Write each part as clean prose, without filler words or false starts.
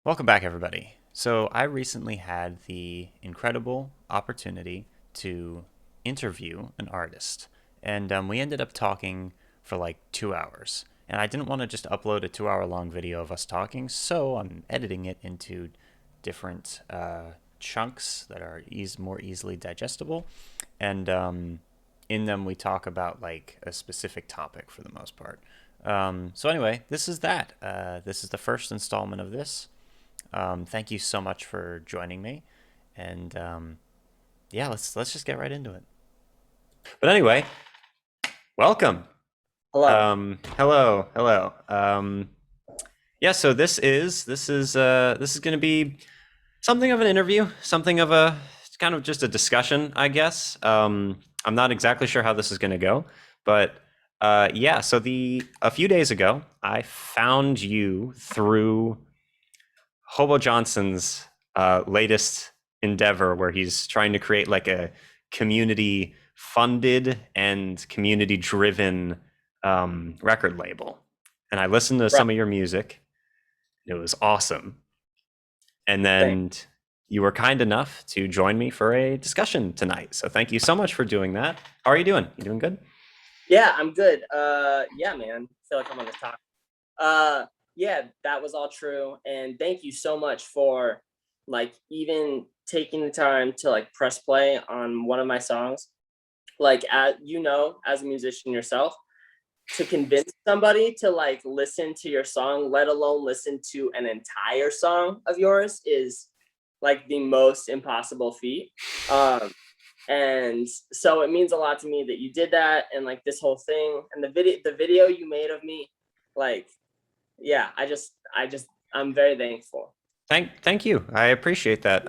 Welcome back, everybody. So, I recently had the incredible opportunity to interview an artist, and we ended up talking for like 2 hours. And I didn't want to just upload a 2 hour long video of us talking, so I'm editing it into different chunks that are more easily digestible. And in them, we talk about like a specific topic for the most part. So, anyway, this is that. This is the first installment of this. Thank you so much for joining me, and yeah, let's just get right into it. But anyway, welcome. Hello. Hello. Yeah, so this is going to be something of an interview, something of a kind of just a discussion, I guess. I'm not exactly sure how this is going to go, but yeah. So the a few days ago, I found you through Hobo Johnson's latest endeavor, where he's trying to create like a community funded and community driven record label. And I listened to Right. some of your music. It was awesome. And Thanks. then you were kind enough to join me for a discussion tonight. So thank you so much for doing that. How are you doing? You doing good? Yeah, I'm good. Yeah, man. I feel like I'm on this talk. Yeah, that was all true. And thank you so much for like even taking the time to like press play on one of my songs. Like as a musician yourself, to convince somebody to like listen to your song, let alone listen to an entire song of yours is like the most impossible feat. Um, and so it means a lot to me that you did that and like this whole thing and the video you made of me, like, yeah, I'm very thankful. Thank you. I appreciate that.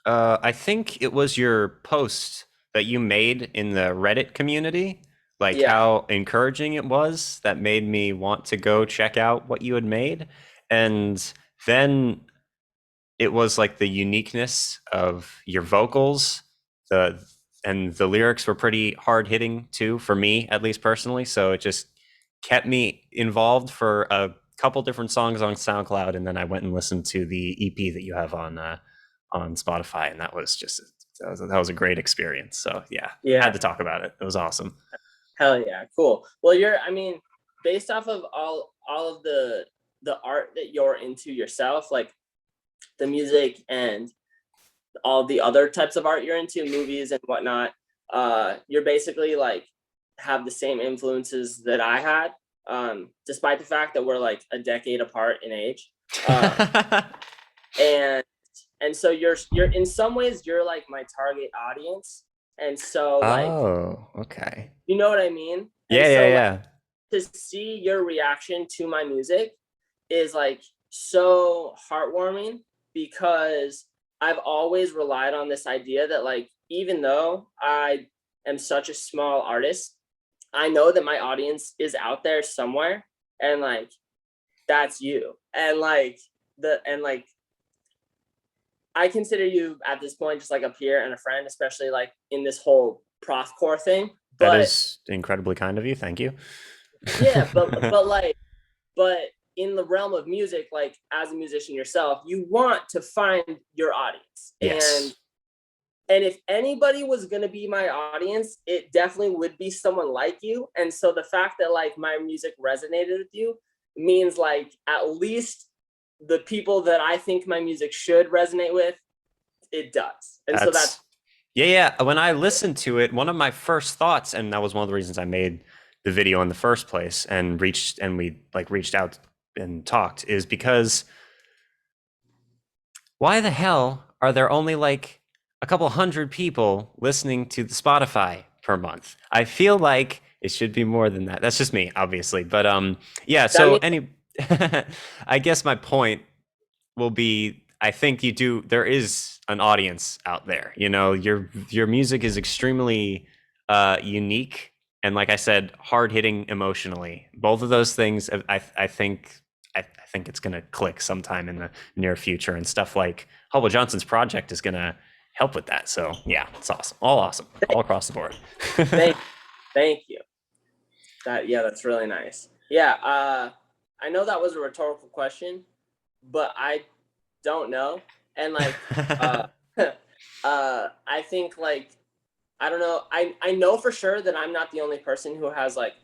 I think it was your post that you made in the Reddit community, like Yeah. how encouraging it was, that made me want to go check out what you had made. And then it was like the uniqueness of your vocals, the and the lyrics were pretty hard hitting too, for me at least personally. So it just kept me involved for a couple different songs on SoundCloud, and then I went and listened to the EP that you have on Spotify, and that was just that was a great experience. So yeah, had Yeah. to talk about it. It was awesome. Hell yeah. Cool. Well, I mean, based off of all of the art that you're into yourself, like the music and all the other types of art you're into, movies and whatnot, you're basically like have the same influences that I had, despite the fact that we're like a decade apart in age. Uh, and so you're in some ways you're like my target audience, and so like Oh, okay. you know what I mean. And Yeah, yeah, so like yeah. to see your reaction to my music is like so heartwarming because I've always relied on this idea that like even though I am such a small artist, I know that my audience is out there somewhere, and like that's you. And like the and like I consider you at this point just like a peer and a friend, especially like in this whole prof core thing. That But is incredibly kind of you. Thank you. yeah, but in the realm of music, like as a musician yourself, you want to find your audience. and Yes. and if anybody was going to be my audience, it definitely would be someone like you. And so the fact that like my music resonated with you means like at least the people that I think my music should resonate with, it does. And so that's That's yeah, yeah. When I listened to it, one of my first thoughts, and that was one of the reasons I made the video in the first place and we like reached out and talked, is because why the hell are there only like a couple hundred people listening to the Spotify per month? I feel like it should be more than that. That's just me, obviously. But yeah, that so means any I guess my point will be, I think you do, there is an audience out there. You know, your music is extremely unique, and like I said, hard hitting emotionally. Both of those things, I think it's gonna click sometime in the near future, and stuff like Hubble Johnson's project is gonna help with that. So yeah, it's awesome, all across the board. thank thank you. That, yeah, that's really nice. Yeah, I know that was a rhetorical question, but I don't know. And like, I think like, I don't know. I know for sure that I'm not the only person who has like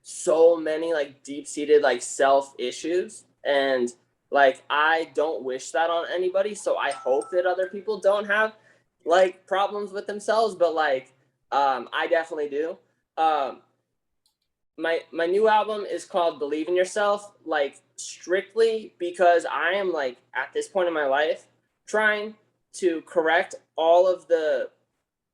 so many like deep seated like self issues, and like I don't wish that on anybody. So I hope that other people don't have like problems with themselves, but like I definitely do. Um, my new album is called Believe in Yourself, like strictly because I am like at this point in my life trying to correct all of the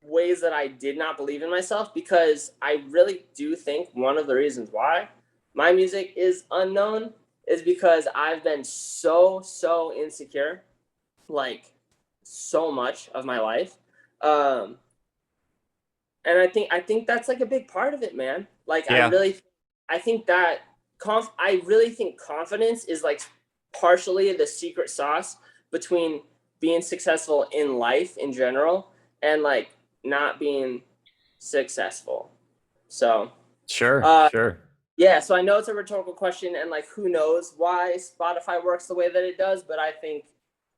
ways that I did not believe in myself, because I really do think one of the reasons why my music is unknown is because I've been so insecure like so much of my life. Um and I think that's like a big part of it, man. Like Yeah, I think that I really think confidence is like partially the secret sauce between being successful in life in general and like not being successful. So, sure, uh, sure. yeah. So I know it's a rhetorical question, and like, who knows why Spotify works the way that it does, but I think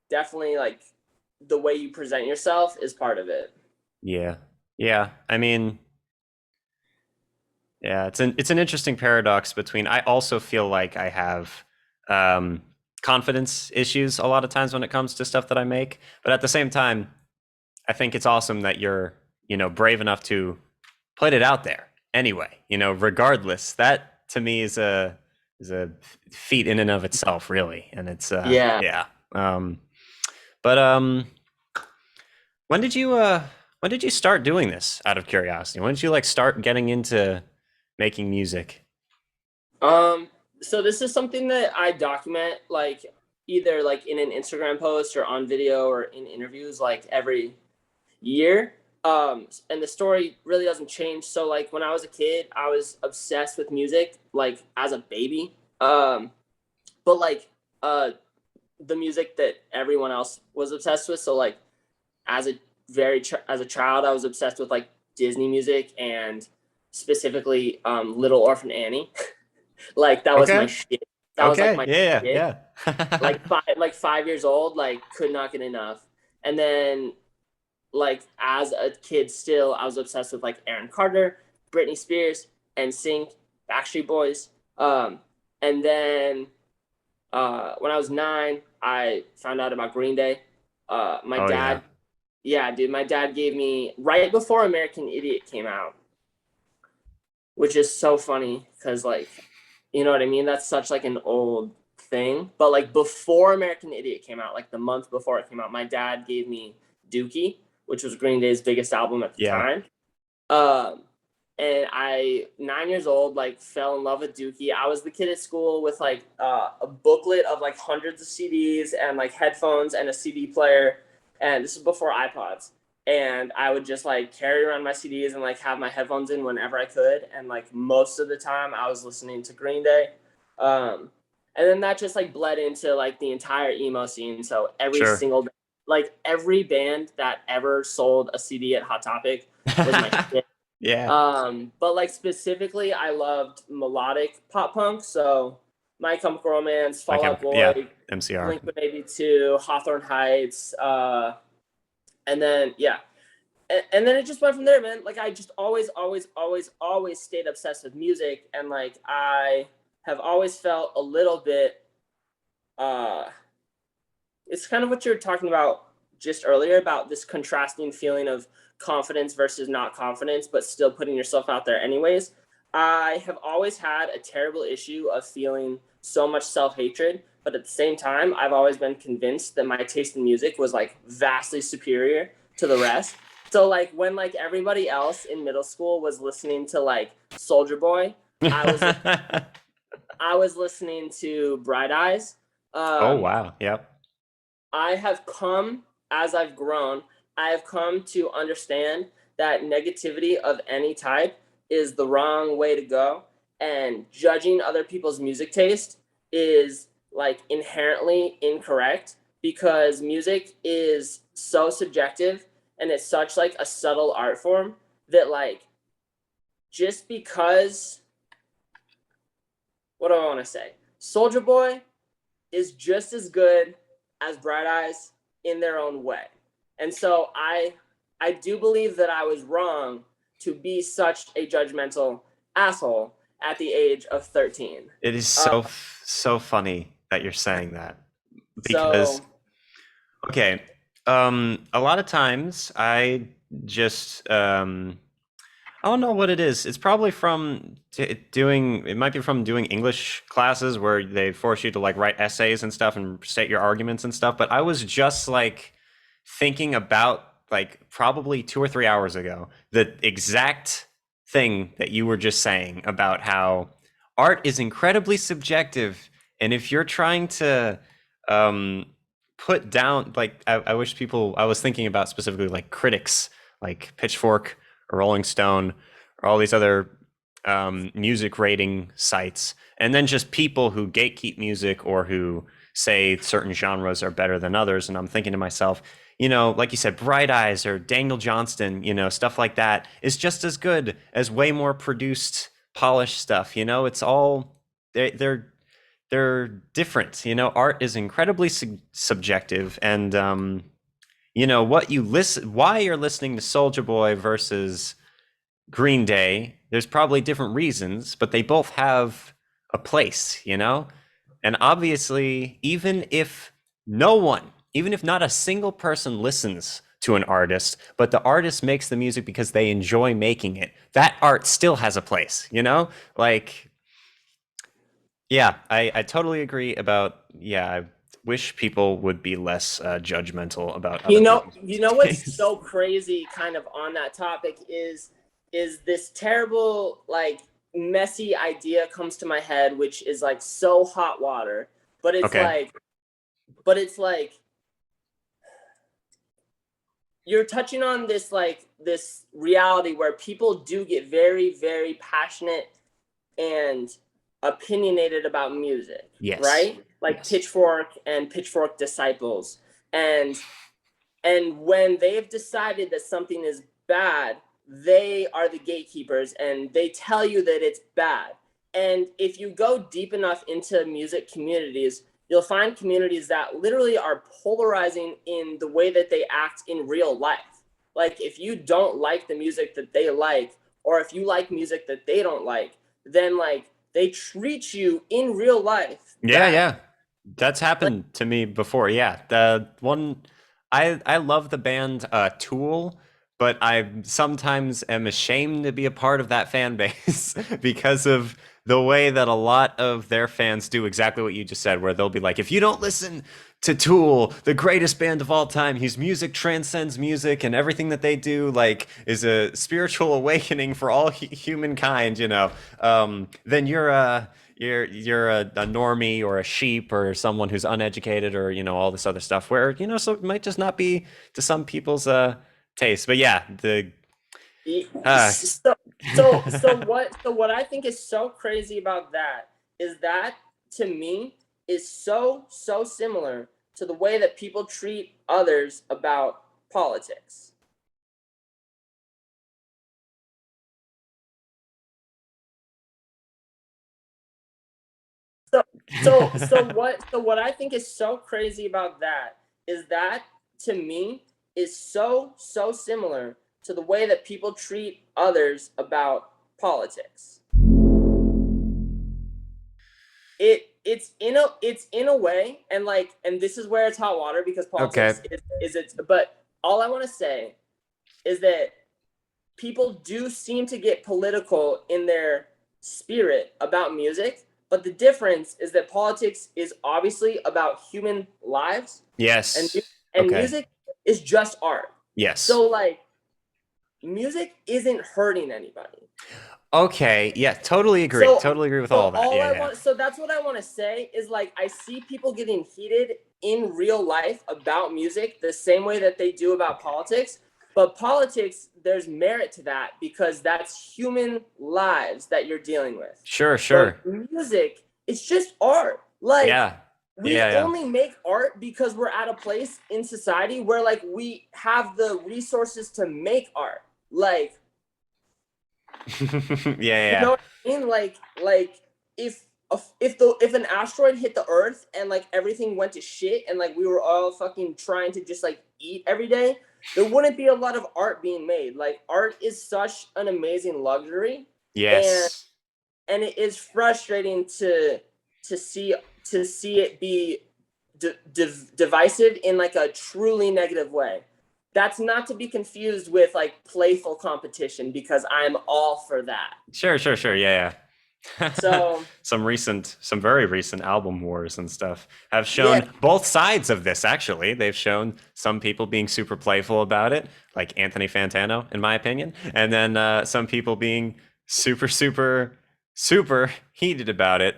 definitely like the way you present yourself is part of it. Yeah, yeah. I mean, yeah, it's an interesting paradox between. I also feel like I have um, confidence issues a lot of times when it comes to stuff that I make, but at the same time, I think it's awesome that you're brave enough to put it out there anyway. Regardless, that to me is a feat in and of itself, really, and it's Yeah. yeah. But when did you start doing this out of curiosity? When did you like start getting into making music? Um. So this is something that I document like either like in an Instagram post or on video or in interviews like every year. And the story really doesn't change. So like when I was a kid, I was obsessed with music like as a baby. But like uh the music that everyone else was obsessed with. So like as a as a child, I was obsessed with like Disney music and specifically Little Orphan Annie. Like that was my Okay. shit. That was like Okay. my Yeah. shit. Yeah. Like 5 years old, like could not get enough. And then like as a kid still I was obsessed with like Aaron Carter, Britney Spears, NSYNC, Backstreet Boys. And then when I was 9 I found out about Green Day. My Oh yeah. dad, yeah, dude, my dad gave me right before American Idiot came out, which is so funny because like you know what I mean, that's such like an old thing, but like before American Idiot came out, like the month before it came out, my dad gave me Dookie, which was Green Day's biggest album at the Yeah. time. um and I 9 years old like fell in love with Dookie. I was the kid at school with like a booklet of like hundreds of CDs and like headphones and a CD player, and this is before iPods. And I would just like carry around my CDs and like have my headphones in whenever I could, and like most of the time I was listening to Green Day. um and then that just like bled into like the entire emo scene. So every Sure. single like every band that ever sold a CD at Hot Topic was my shit. Yeah. But like specifically, I loved melodic pop punk. So My Chemical Romance, My Fall Out yeah. Boy, MCR. Blink 182, Hawthorne Heights, and then yeah, and then it just went from there, man. Like I just always stayed obsessed with music, and like I have always felt a little bit. Uh, it's kind of what you were talking about just earlier about this contrasting feeling of confidence versus not confidence, but still putting yourself out there anyways. I have always had a terrible issue of feeling so much self hatred, but at the same time, I've always been convinced that my taste in music was like vastly superior to the rest. So like when like everybody else in middle school was listening to like Soldier Boy, I was I was listening to Bright Eyes. Oh Um, wow. Yep. I have come, as I've grown, I have come to understand that negativity of any type is the wrong way to go. And judging other people's music taste is like inherently incorrect, because music is so subjective and it's such like a subtle art form that like just because, what do I want to say? Soldier Boy is just as good as Bright Eyes in their own way. And so I do believe that I was wrong to be such a judgmental asshole at the age of 13. It is Uh, so funny that you're saying that because so okay, a lot of times I just I don't know what it is. It's probably from doing. It might be from doing English classes where they force you to like write essays and stuff and state your arguments and stuff. But I was just like thinking about like probably 2 or 3 hours ago the exact thing that you were just saying about how art is incredibly subjective, and if you're trying to um, put down like I wish people. I was thinking about specifically like critics, like Pitchfork or Rolling Stone or all these other music rating sites, and then just people who gatekeep music or who say certain genres are better than others. And I'm thinking to myself, like you said, Bright Eyes or Daniel Johnston, stuff like that is just as good as way more produced, polished stuff. It's all they're different. Art is incredibly subjective, and what you listen, why you're listening to Soldier Boy versus Green Day, there's probably different reasons, but they both have a place. And obviously, even if not a single person listens to an artist, but the artist makes the music because they enjoy making it, that art still has a place. Like, yeah, I totally agree about, yeah, I wish people would be less judgmental about other people's you music know what's taste. so crazy kind of on that topic is this terrible like messy idea comes to my head, which is like so hot water, but it's Okay. like but it's like you're touching on this like this reality where people do get very very passionate and opinionated about music, Yes. right? Like Yes. Pitchfork and Pitchfork disciples. And when they've decided that something is bad, they are the gatekeepers and they tell you that it's bad. And if you go deep enough into music communities, you'll find communities that literally are polarizing in the way that they act in real life. Like if you don't like the music that they like, or if you like music that they don't like, then like they treat you in real life Yeah, badly. yeah. That's Like happened to me before. Yeah. The one I love the band Tool, but I sometimes am ashamed to be a part of that fan base because of the way that a lot of their fans do exactly what you just said, where they'll be like, if you don't listen to Tool, the greatest band of all time, whose music transcends music and everything that they do, like, is a spiritual awakening for all humankind, then you're a normie or a sheep or someone who's uneducated or all this other stuff where so it might just not be to some people's taste. But yeah, the uh so what I think is so crazy about that is that to me is so similar to the way that people treat others about politics. So so what I think is so crazy about that is that to me is so similar to the way that people treat others about politics. It's in a way, and like and this is where it's hot water because okay. politics is it's but all I want to say is that people do seem to get political in their spirit about music, but the difference is that politics is obviously about human lives, and Yes. and Okay. music is just art. Yes. So like music isn't hurting anybody. Okay. Yeah, totally agree. So Totally agree with all that. Yeah, yeah. so that's what I want to say is like I see people getting heated in real life about music the same way that they do about Okay. politics. But politics, there's merit to that because that's human lives that you're dealing with. Sure, But sure. music, it's just art. Like Yeah. we Yeah, yeah. only make art because we're at a place in society where like we have the resources to make art. Like Yeah, you know yeah. what I mean? Like if if an asteroid hit the Earth and like everything went to shit and like we were all fucking trying to just like eat every day, there wouldn't be a lot of art being made. Like art is such an amazing luxury, and Yes. and it is frustrating to see to see it be divisive in like a truly negative way. That's not to be confused with like playful competition because I'm all for that. Sure, sure, sure. Yeah, yeah. So Some very recent album wars and stuff have yeah, shown both sides of this, actually. They've shown some people being super playful about it, like Anthony Fantano, in my opinion, and then some people being super, super, super heated about it.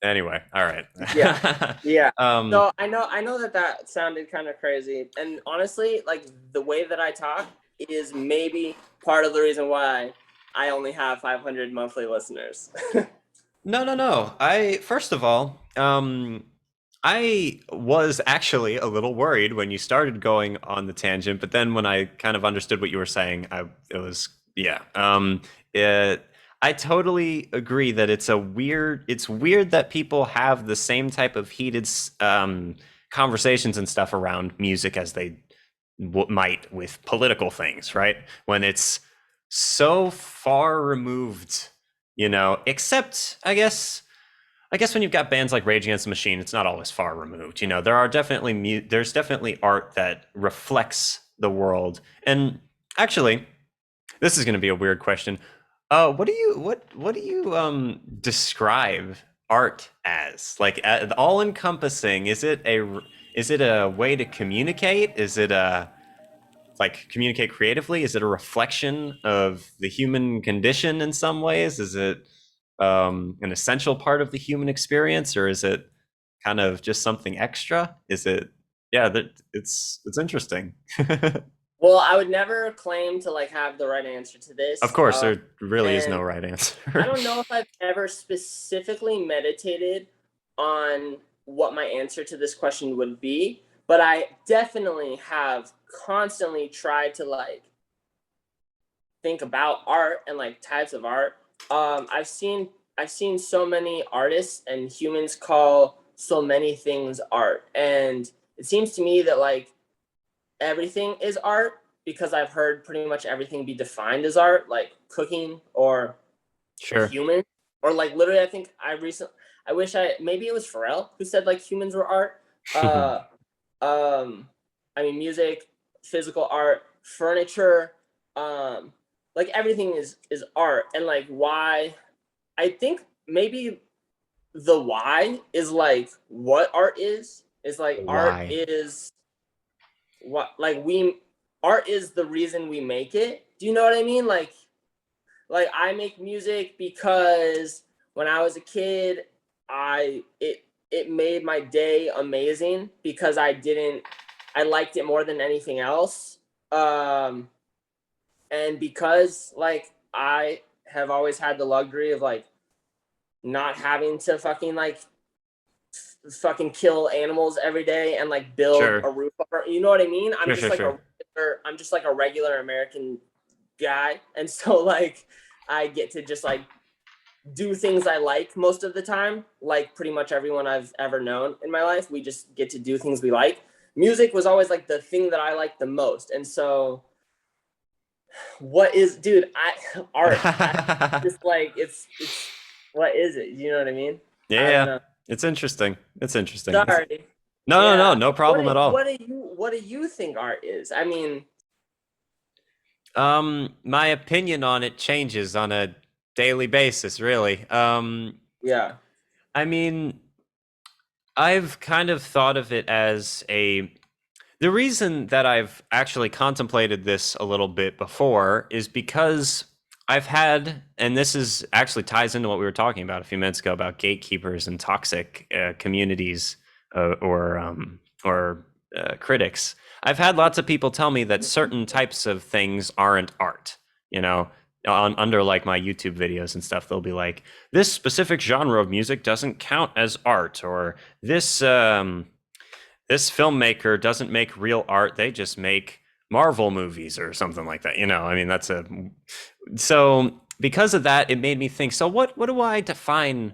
Anyway, all right. yeah, yeah. um, So I know that that sounded kind of crazy, and honestly, like the way that I talk is maybe part of the reason why I only have 500 monthly listeners. no, no, no. First of all, I was actually a little worried when you started going on the tangent, but then when I kind of understood what you were saying, it was yeah. It, I totally agree that it's weird that people have the same type of heated conversations and stuff around music as they might with political things, right? When it's so far removed, except I guess when you've got bands like Rage Against the Machine, it's not always far removed. There's definitely art that reflects the world. And actually, this is going to be a weird question. What do you describe art as? Like all encompassing? Is it a way to communicate? Is it a like communicate creatively? Is it a reflection of the human condition in some ways? Is it an essential part of the human experience, or is it kind of just something extra? Is it? Yeah, it's interesting. Well, I would never claim to like have the right answer to Of this, course, there really is and no right I answer. don't know if I've ever specifically meditated on what my answer to this question would be, but I definitely have constantly tried to like think about art and like types of art. I've seen so many artists and humans call so many things art, and it seems to me that like everything is art because I've heard pretty much everything be defined as art, like cooking or Sure. human, or like literally I wish I maybe it was Pharrell who said like humans were art. Uh um I mean music, physical art, furniture, um like everything is art, and like why I think maybe the why is like what art is like art Why? is what like we art is the reason we make it. Do you know what I mean? Like I make music because when I was a kid, it made my day amazing because I liked it more than anything else. Um and because like I have always had the luxury of like not having to fucking kill animals every day and like build Sure. a roof over, you know what I mean? Sure. Sure. Sure. I'm just like a regular American guy, and so like I get to just like do things I like most of the time. Like pretty much everyone I've ever known in my life, we just get to do things we like. Music was always like the thing that I liked the most, and so what is, dude? Art. I just like it's what is it? You know what I mean? I don't Yeah, know. it's interesting. It's interesting. Sorry. No, no, no, Yeah. no What problem do at all. what do you think art is? I mean, My opinion on it changes on a daily basis, really. yeah. I mean, I've kind of thought of it as the reason that I've actually contemplated this a little bit before is because I've had, and this is actually ties into what we were talking about a few minutes ago about gatekeepers and toxic communities or critics. I've had lots of people tell me that certain types of things aren't art. You know, under like my YouTube videos and stuff, they'll be like, "This specific genre of music doesn't count as art," or this filmmaker doesn't make real art, they just make Marvel movies or something like that. I mean, that's a so because of that, it made me think, so what do I define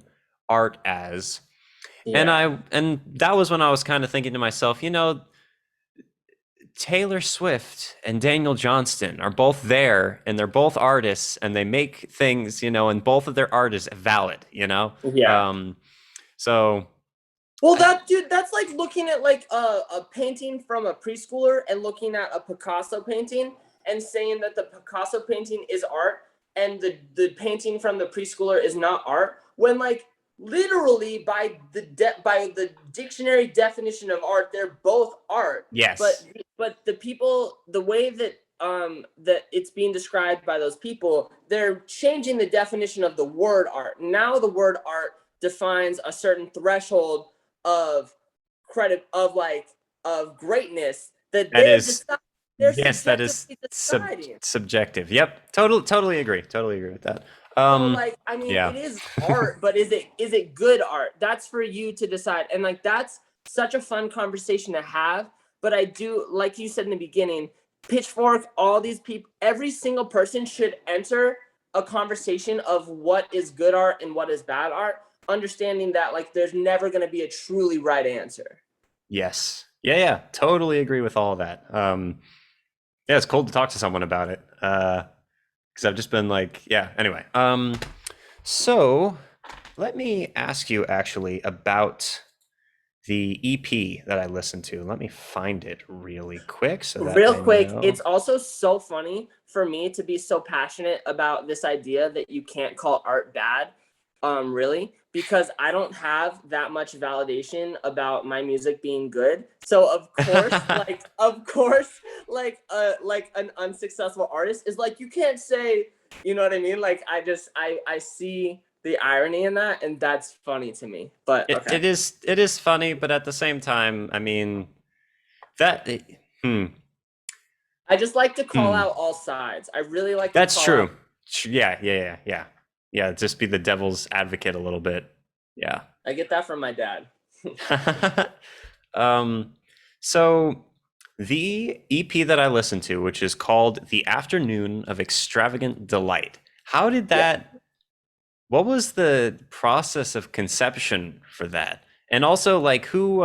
art as. Yeah. And that was when I was kind of thinking to myself, Taylor Swift and Daniel Johnston are both there and they're both artists and they make things, and both of their art is valid. Yeah. Um, so Well, I, that's like looking at like a painting from a preschooler and looking at a Picasso painting and saying that the Picasso painting is art and the painting from the preschooler is not art. When like literally by the dictionary definition of art, they're both art. But yes, the people, the way that it's being described by those people, they're changing the definition of the word art. Now the word art defines a certain threshold of credit of greatness that that is, they're yes, that is subjectively deciding. subjective. Yep. Totally agree. Totally agree with that. So like I mean Yeah. it is art, but is it good art? That's for you to decide. And like that's such a fun conversation to have. But I do, like you said in the beginning, Pitchfork, all these people, every single person should enter a conversation of what is good art and what is bad art, understanding that like there's never going to be a truly right answer. Yes. Yeah. Totally agree with all of that. Yeah, it's cool to talk to someone about it. Because I've just been like, yeah. Anyway. So let me ask you actually about the EP that I listened to. Let me find it really quick so that Real I quick, know. it's also so funny for me to be so passionate about this idea that you can't call art bad, really, because I don't have that much validation about my music being good. So of course, like an unsuccessful artist is like you can't say, you know what I mean? Like I see the irony in that, and that's funny to me. But it, okay. it is it is funny, but at the same time, I mean that. Hmm. I just like to call Hmm. out all sides. I really like to That's call out. true. Yeah. Just be the devil's advocate a little bit. Yeah. I get that from my dad. um, so the EP that I listened to, which is called "The Afternoon of Extravagant Delight," how did Yeah. that? What was the process of conception for that? And also, like, who?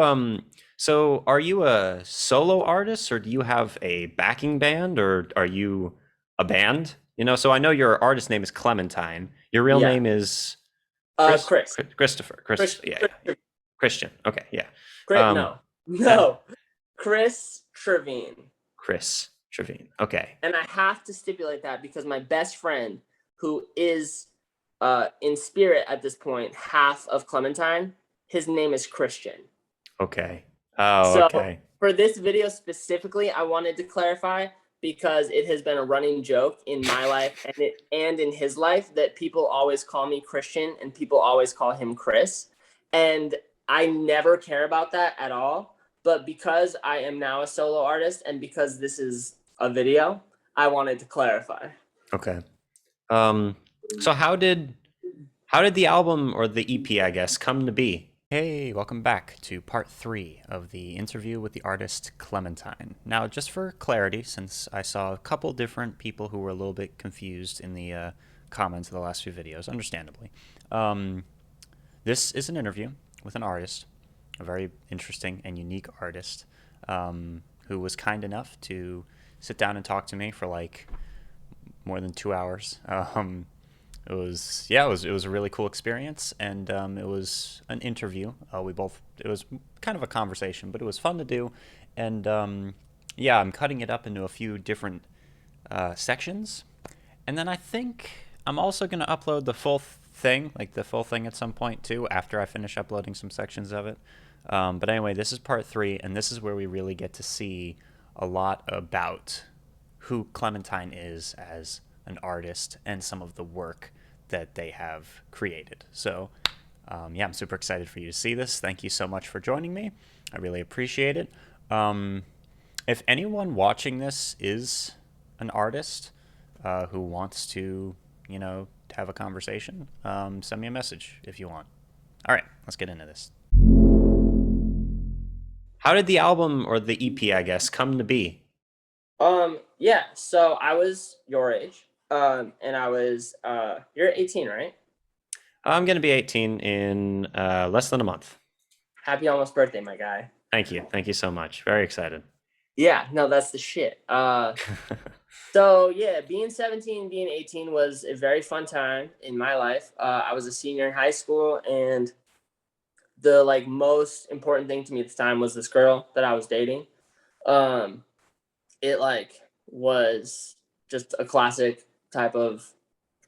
So, are you a solo artist, or do you have a backing band, or are you a band? So I know your artist name is Clementine. Your real Yeah. name is Chris. Christopher. Chris. Yeah. Christian. Okay, yeah. Chris. Um, No. uh, No. Chris Trevine. Chris Trevine. Okay. And I have to stipulate that because my best friend, who is in spirit at this point, half of Clementine, his name is Christian. Okay. Oh, So okay. for this video specifically, I wanted to clarify because it has been a running joke in my life and in his life that people always call me Christian and people always call him Chris. And I never care about that at all. But because I am now a solo artist and because this is a video, I wanted to clarify. Okay. Um, so how did the album or the EP, I guess, come to be? Hey, welcome back to part 3 of the interview with the artist Clementine. Now, just for clarity, since I saw a couple different people who were a little bit confused in the comments of the last few videos, understandably, um, this is an interview with an artist, a very interesting and unique artist, who was kind enough to sit down and talk to me for like more than 2 hours. It was a really cool experience, and it was an interview. It was kind of a conversation, but it was fun to do, and yeah, I'm cutting it up into a few different sections, and then I think I'm also going to upload the full thing, like the full thing at some point too, after I finish uploading some sections of it. But anyway, this is part 3, and this is where we really get to see a lot about who Clementine is as an artist and some of the work that they have created. So, yeah, I'm super excited for you to see this. Thank you so much for joining me. I really appreciate it. If anyone watching this is an artist who wants to, have a conversation, send me a message if you want. All right, let's get into this. How did the album or the EP, I guess, come to be? Yeah, so I was your age. And I was you're 18, right? I'm going to be 18 in less than a month. Happy almost birthday, my guy. Thank you. Thank you so much. Very excited. Yeah, no, that's the shit. So yeah, being 17, being 18 was a very fun time in my life. I was a senior in high school, and the like most important thing to me at the time was this girl that I was dating. Um, it like was just a classic type of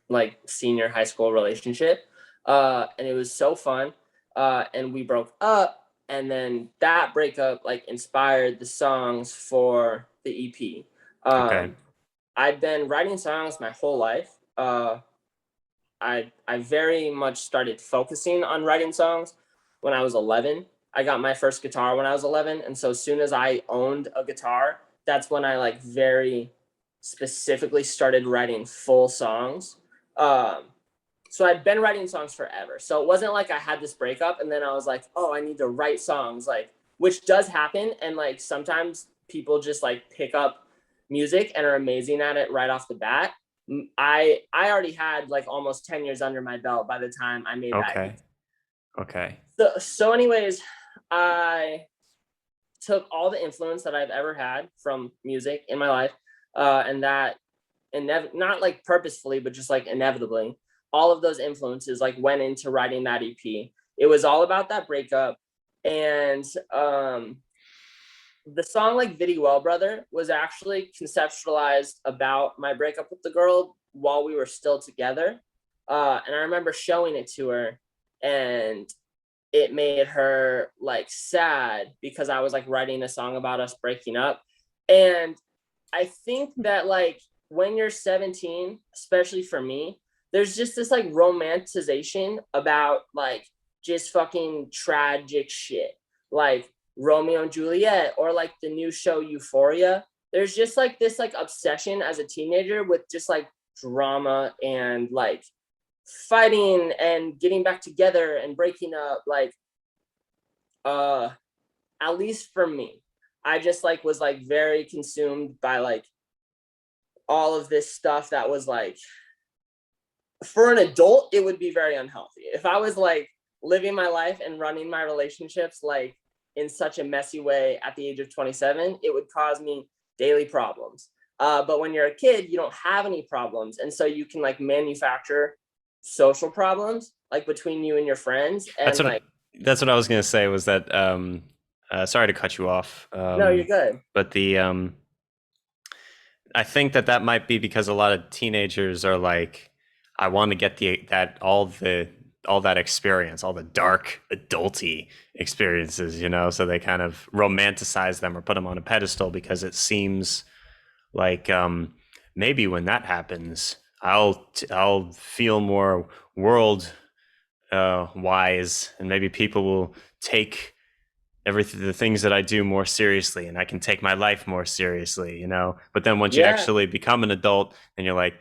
like senior high school relationship. And it was so fun. And we broke up, and then that breakup like inspired the songs for the EP. Okay. I've been writing songs my whole life. I very much started focusing on writing songs when I was 11. I got my first guitar when I was 11, and so as soon as I owned a guitar, that's when I like very specifically started writing full songs. Um, so I'd been writing songs forever. So it wasn't like I had this breakup and then I was like, oh, I need to write songs, like, which does happen. And like sometimes people just like pick up music and are amazing at it right off the bat. I already had like almost 10 years under my belt by the time I made that. Okay. Okay. So anyways, I took all the influence that I've ever had from music in my life, and that not like purposefully, but just like inevitably, all of those influences like went into writing that EP. It was all about that breakup, and the song like "Viddy Well Brother" was actually conceptualized about my breakup with the girl while we were still together, and I remember showing it to her, and it made her like sad because I was like writing a song about us breaking up. And I think that like when you're 17, especially for me, there's just this like romanticization about like just fucking tragic shit. Like Romeo and Juliet or like the new show Euphoria. There's just like this like obsession as a teenager with just like drama and like fighting and getting back together and breaking up. Like uh at least for me, I just like was like very consumed by like all of this stuff that was like, for an adult it would be very unhealthy if I was like living my life and running my relationships like in such a messy way at the age of 27. It would cause me daily problems. But when you're a kid, you don't have any problems, and so you can like manufacture social problems like between you and your friends. That's And what like, that's what I was going to say was that sorry to cut you off. no, you're good. But the I think that that might be because a lot of teenagers are like, I want to get all that experience, all the dark adulty experiences, you know. So they kind of romanticize them or put them on a pedestal because it seems like maybe when that happens, I'll feel more world wise, and maybe people will take everything the things that I do more seriously, and I can take my life more seriously, you know. But then once you Yeah, actually become an adult, and you're like,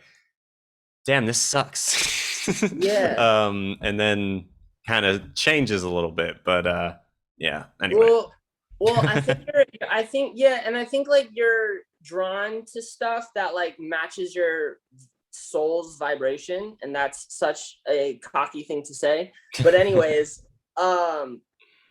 damn, this sucks. yeah. And then kind of changes a little bit. But yeah, anyway. Well, well, I think, yeah, and I think like you're drawn to stuff that like matches your soul's vibration, and that's such a cocky thing to say. But anyways, um,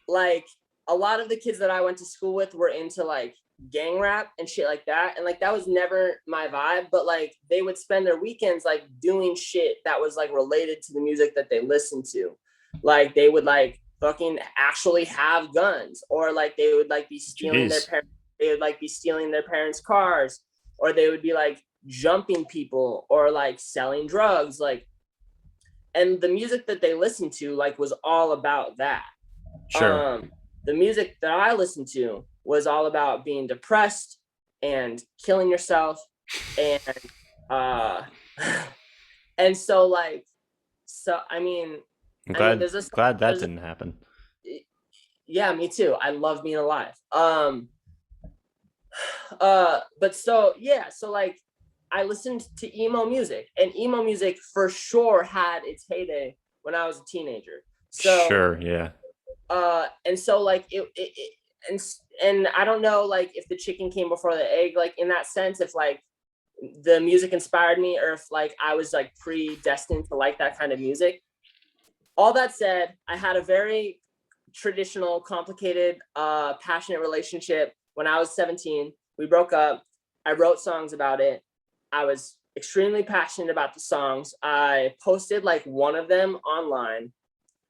like a lot of the kids that I went to school with were into like gang rap and shit like that. And like that was never my vibe, but like they would spend their weekends like doing shit that was like related to the music that they listened to. Like they would like fucking actually have guns, or like they would like be stealing their Jeez. parents, they would like be stealing their parents' cars, or they would be like jumping people or like selling drugs. Like, and the music that they listened to like was all about that. Sure. um the music that I listened to was all about being depressed and killing yourself, and uh and so like, so I'm I mean glad there's this glad that there's didn't happen. yeah, me too, I love being alive. But so yeah, so like I listened to emo music, and emo music for sure had its heyday when I was a teenager. So Sure, yeah. and so like it and I don't know like if the chicken came before the egg, like in that sense, if like the music inspired me, or if like I was like predestined to like that kind of music. all that said, I had a very traditional, complicated, passionate relationship when I was 17. We broke up. I wrote songs about it. I was extremely passionate about the songs. I posted like one of them online.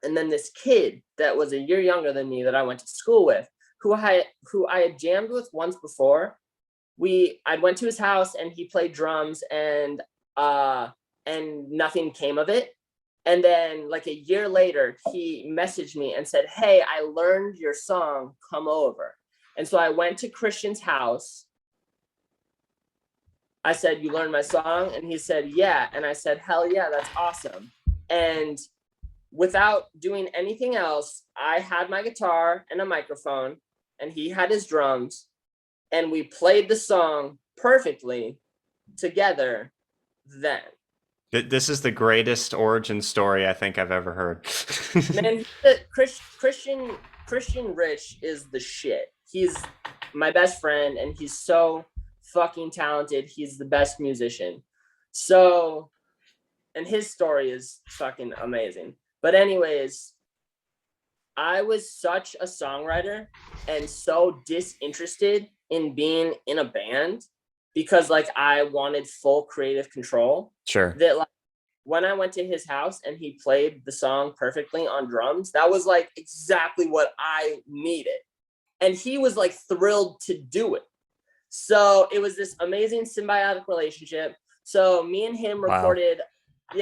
And then this kid that was a year younger than me that I went to school with, who I had jammed with once before. I went to his house and he played drums and nothing came of it. And then like a year later, he messaged me and said, "Hey, I learned your song, come over." And so I went to Christian's house. I said, "You learned my song?" And he said, "Yeah." And I said, "Hell yeah, that's awesome." And without doing anything else, I had my guitar and a microphone, and he had his drums, and we played the song perfectly together then. This is the greatest origin story I think I've ever heard. Man, Christian Rich is the shit. He's my best friend, and he's so fucking talented. He's the best musician. So, and his story is fucking amazing. But anyways, I was such a songwriter and so disinterested in being in a band because like I wanted full creative control Sure. that like when I went to his house and he played the song perfectly on drums, that was like exactly what I needed. And he was like thrilled to do it. So it was this amazing symbiotic relationship. So me and him recorded,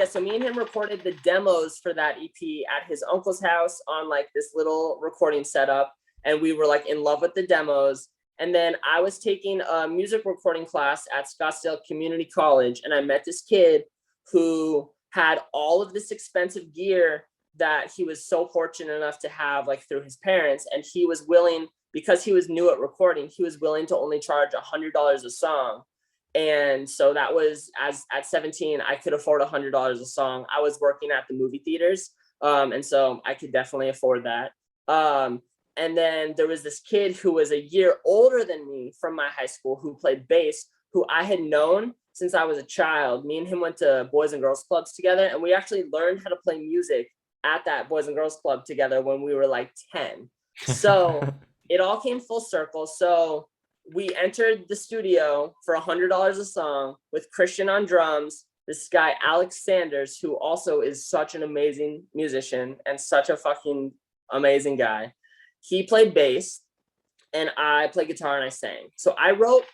so me and him recorded the demos for that EP at his uncle's house on like this little recording setup. And we were like in love with the demos. And then I was taking a music recording class at Scottsdale Community College. And I met this kid who had all of this expensive gear that he was so fortunate enough to have like through his parents. And he was willing, because he was new at recording, he was willing to only charge $100 a song. And so that was, as at 17, I could afford $100 a song. I was working at the movie theaters. And so I could definitely afford that. And then there was this kid who was a year older than me from my high school who played bass, who I had known since I was a child. Me and him went to Boys and Girls Clubs together, and we actually learned how to play music at that Boys and Girls Club together when we were like 10. So it all came full circle. So we entered the studio for $100 a song with Christian on drums, this guy, Alex Sanders, who also is such an amazing musician and such a fucking amazing guy. He played bass and I played guitar and I sang. So I wrote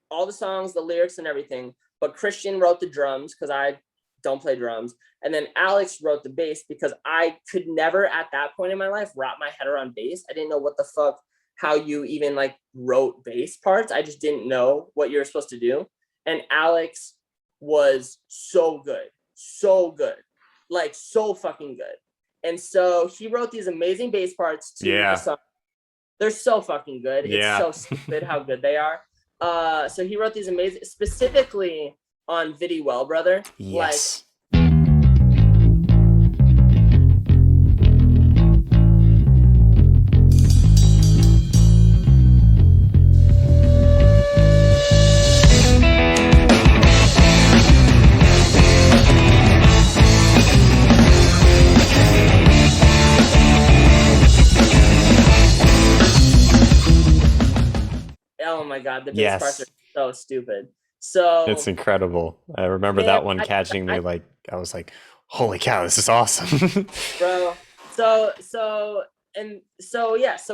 all the songs, the lyrics and everything, but Christian wrote the drums because I don't play drums. And then Alex wrote the bass because I could never at that point in my life wrap my head around bass. I didn't know what the fuck, how you even like wrote bass parts. I just didn't know what you're supposed to do. And Alex was so good, like so fucking good. And so he wrote these amazing bass parts to the song. They're so fucking good. It's so stupid how good they are. So he wrote these amazing, specifically on Viddy Well Brother. Yes. Oh my God, the bass parts are so stupid. So it's incredible. I remember that one catching me. Like I was like, "Holy cow, this is awesome, bro!" So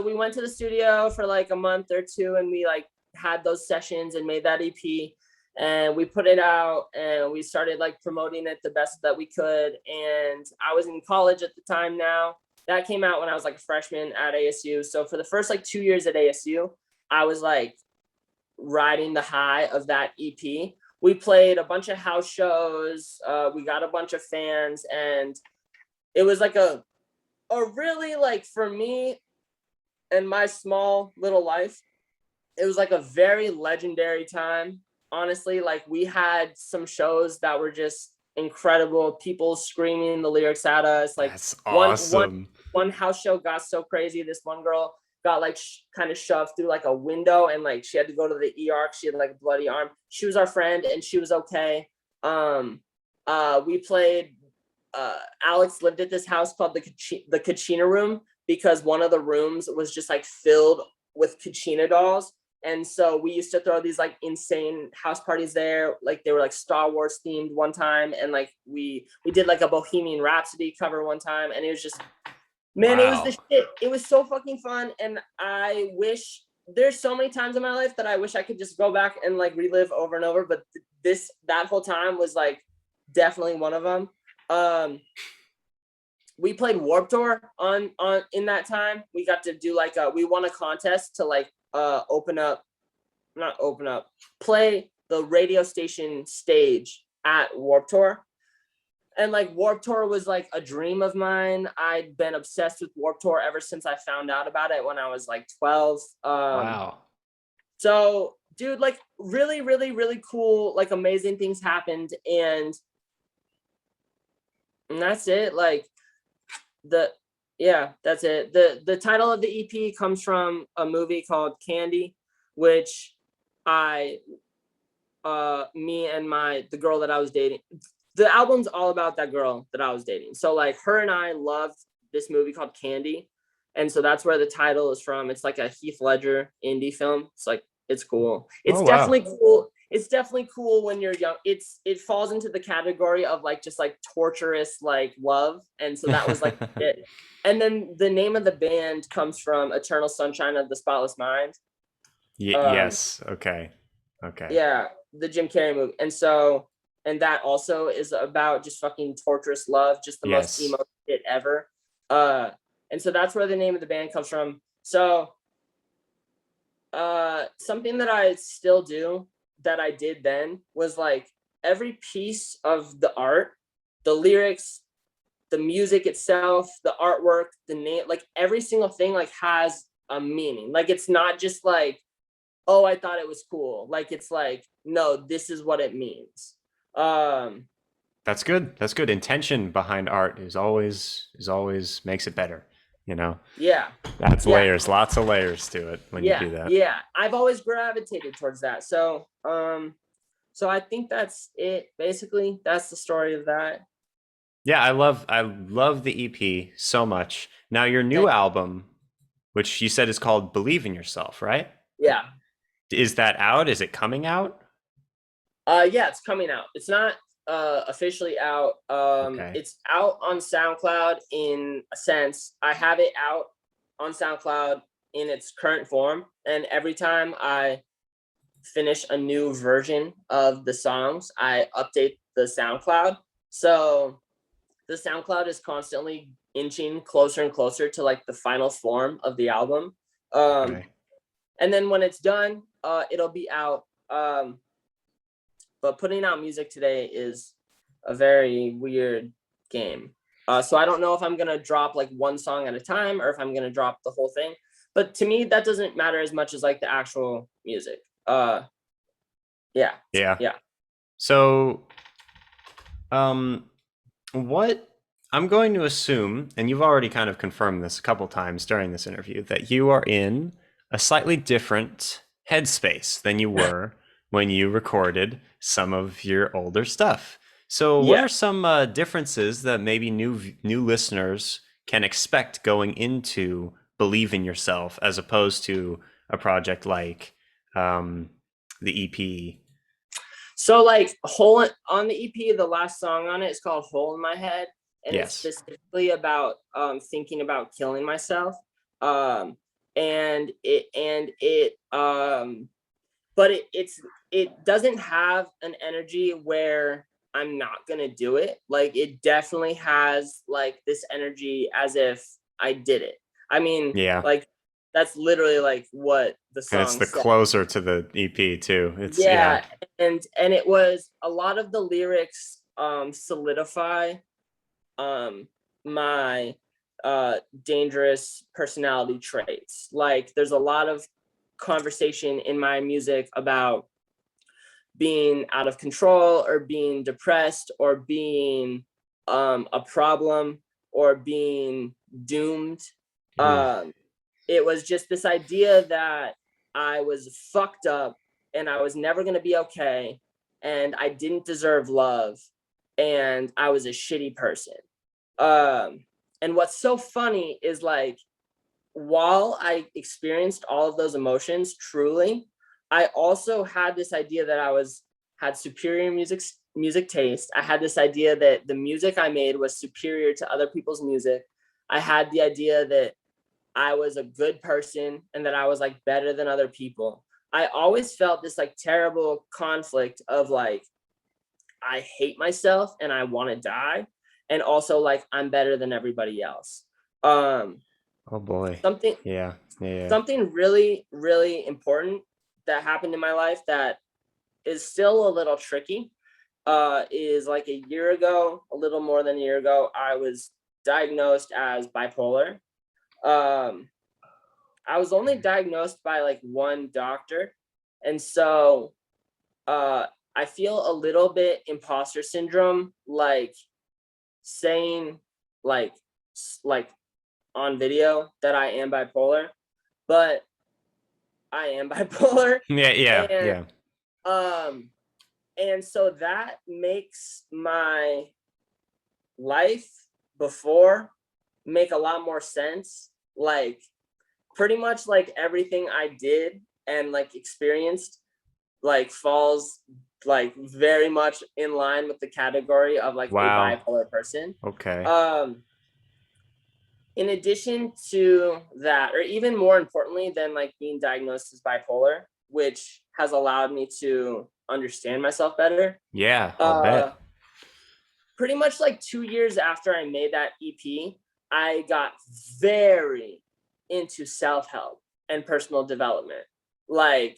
we went to the studio for like a month or two, and we like had those sessions and made that EP, and we put it out, and we started like promoting it the best that we could. And I was in college at the time. Now that came out when I was like a freshman at ASU. So for the first like 2 years at ASU, I was like riding the high of that EP. We played a bunch of house shows. We got a bunch of fans, and it was like a really, like, for me and my small little life, it was like a very legendary time. Honestly, like we had some shows that were just incredible. People screaming the lyrics at us. Like that's awesome. One house show got so crazy. This one girl got like kind of shoved through like a window, and like she had to go to the ER. She had like a bloody arm. She was our friend and she was okay. We played Alex lived at this house called the Kachina room, because one of the rooms was just like filled with Kachina dolls. And so we used to throw these like insane house parties there. Like they were like Star Wars themed one time, and like we did like a Bohemian Rhapsody cover one time, and it was just, man, it was the Wow. shit. It was so fucking fun, and I wish, there's so many times in my life that I wish I could just go back and like relive over and over. But that whole time was like definitely one of them. We played Warp Tour on in that time. We got to do like we won a contest to like play the radio station stage at Warp Tour. And like Warp Tour was like a dream of mine. I'd been obsessed with Warp Tour ever since I found out about it when I was like 12. Wow. So dude, like really, really, really cool, like amazing things happened. And that's it. Like that's it. The title of the EP comes from a movie called Candy, which me and the girl that I was dating, the album's all about that girl that I was dating. So like her and I loved this movie called Candy. And so that's where the title is from. It's like a Heath Ledger indie film. It's like, it's cool. It's Oh, wow. definitely cool. It's definitely cool when you're young. It falls into the category of like just like torturous like love. And so that was like it. And then the name of the band comes from Eternal Sunshine of the Spotless Mind. Yes. Okay. Okay. Yeah, the Jim Carrey movie. And that also is about just fucking torturous love, just the most Yes. emo shit ever. Uh, and so that's where the name of the band comes from. So, something that I still do that I did then was like every piece of the art, the lyrics, the music itself, the artwork, the name, like every single thing like has a meaning. Like it's not just like, oh, I thought it was cool. Like it's like, no, this is what it means. Um, That's good. That's good. Intention behind art is always makes it better. You know, yeah, that's yeah, layers, lots of layers to it when you yeah, do that. yeah. I've always gravitated towards that. So I think that's it. Basically, that's the story of that. Yeah, I love the EP so much. Now your new Thank, album, which you said is called Believe in Yourself, right? yeah. Is that out? Is it coming out? Yeah, it's coming out. It's not officially out. Okay. It's out on SoundCloud in a sense. I have it out on SoundCloud in its current form, and every time I finish a new version of the songs, I update the SoundCloud. So the SoundCloud is constantly inching closer and closer to like the final form of the album. Um, Okay. and then when it's done, it'll be out. But putting out music today is a very weird game. So I don't know if I'm gonna drop like one song at a time or if I'm gonna drop the whole thing. But to me, that doesn't matter as much as like the actual music. Yeah, Yeah. yeah, So, um, what I'm going to assume, and you've already kind of confirmed this a couple times during this interview, that you are in a slightly different headspace than you were when you recorded some of your older stuff. So, what yeah. are some differences that maybe new listeners can expect going into Believe in Yourself as opposed to a project like the EP? So like hole on the EP, the last song on it is called "Hole in My Head," and it's Yes. specifically about thinking about killing myself. Um, and but it doesn't have an energy where I'm not gonna do it. Like it definitely has like this energy as if I did it. I mean, Yeah. like that's literally like what the And it's song the said. closer to the EP too. It's yeah. Yeah, and it was a lot of the lyrics solidify um my dangerous personality traits. Like there's a lot of conversation in my music about being out of control or being depressed or being a problem or being doomed. Mm. Um it was just this idea that I was fucked up and I was never going to be okay and I didn't deserve love and I was a shitty person. Um, and what's so funny is like while I experienced all of those emotions truly, I also had this idea that I was had superior music taste. I had this idea that the music I made was superior to other people's music. I had the idea that I was a good person and that I was like better than other people. I always felt this like terrible conflict of like I hate myself and I want to die, and also like I'm better than everybody else. Um Oh boy. something Yeah. Yeah. Yeah. something really really important that happened in my life that is still a little tricky is like a year ago, a little more than a year ago, I was diagnosed as bipolar. um I was only diagnosed by like one doctor, and so uh I feel a little bit imposter syndrome, like saying like like on video that I am bipolar, but I am bipolar. Yeah. Yeah. And Yeah. um and so that makes my life before make a lot more sense. Like pretty much like everything I did and like experienced like falls like very much in line with the category of like a Wow. bipolar person. Okay. Um in addition to that, or even more importantly than like being diagnosed as bipolar, which has allowed me to understand myself better, Yeah, I'll uh bet. pretty much like 2 years after I made that EP, I got very into self-help and personal development. Like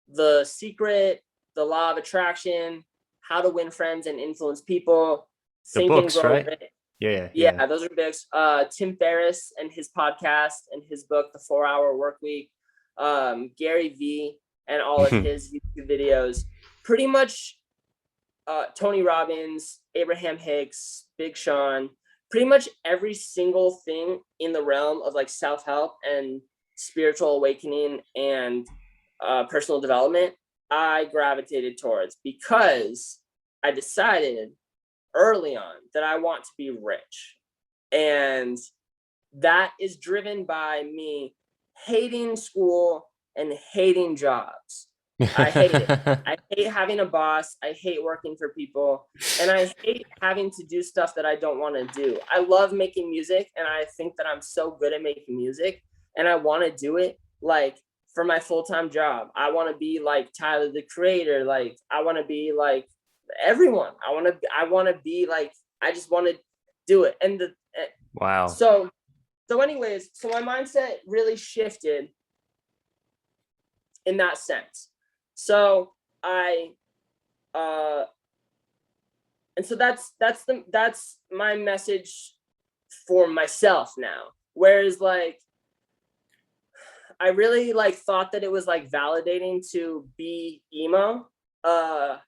The Secret, The Law of Attraction, How to Win Friends and Influence People, The Think and books, Grow right? Rich. Yeah. Yeah. Yeah, those are books. Tim Ferriss and his podcast and his book, The 4 Hour Work Week, Gary Vee and all of his YouTube videos. Pretty much Tony Robbins, Abraham Hicks, Big Sean, pretty much every single thing in the realm of like self help and spiritual awakening and personal development, I gravitated towards because I decided early on that I want to be rich. And that is driven by me hating school and hating jobs. I hate it. I hate having a boss. I hate working for people. And I hate having to do stuff that I don't want to do. I love making music and I think that I'm so good at making music and I want to do it like for my full-time job. I want to be like Tyler the Creator. Like I want to be like everyone. I want to be like I just want to do it. And the Wow. so anyways, so my mindset really shifted in that sense. So I uh and so that's my message for myself now. Whereas like I really like thought that it was like validating to be emo. Uh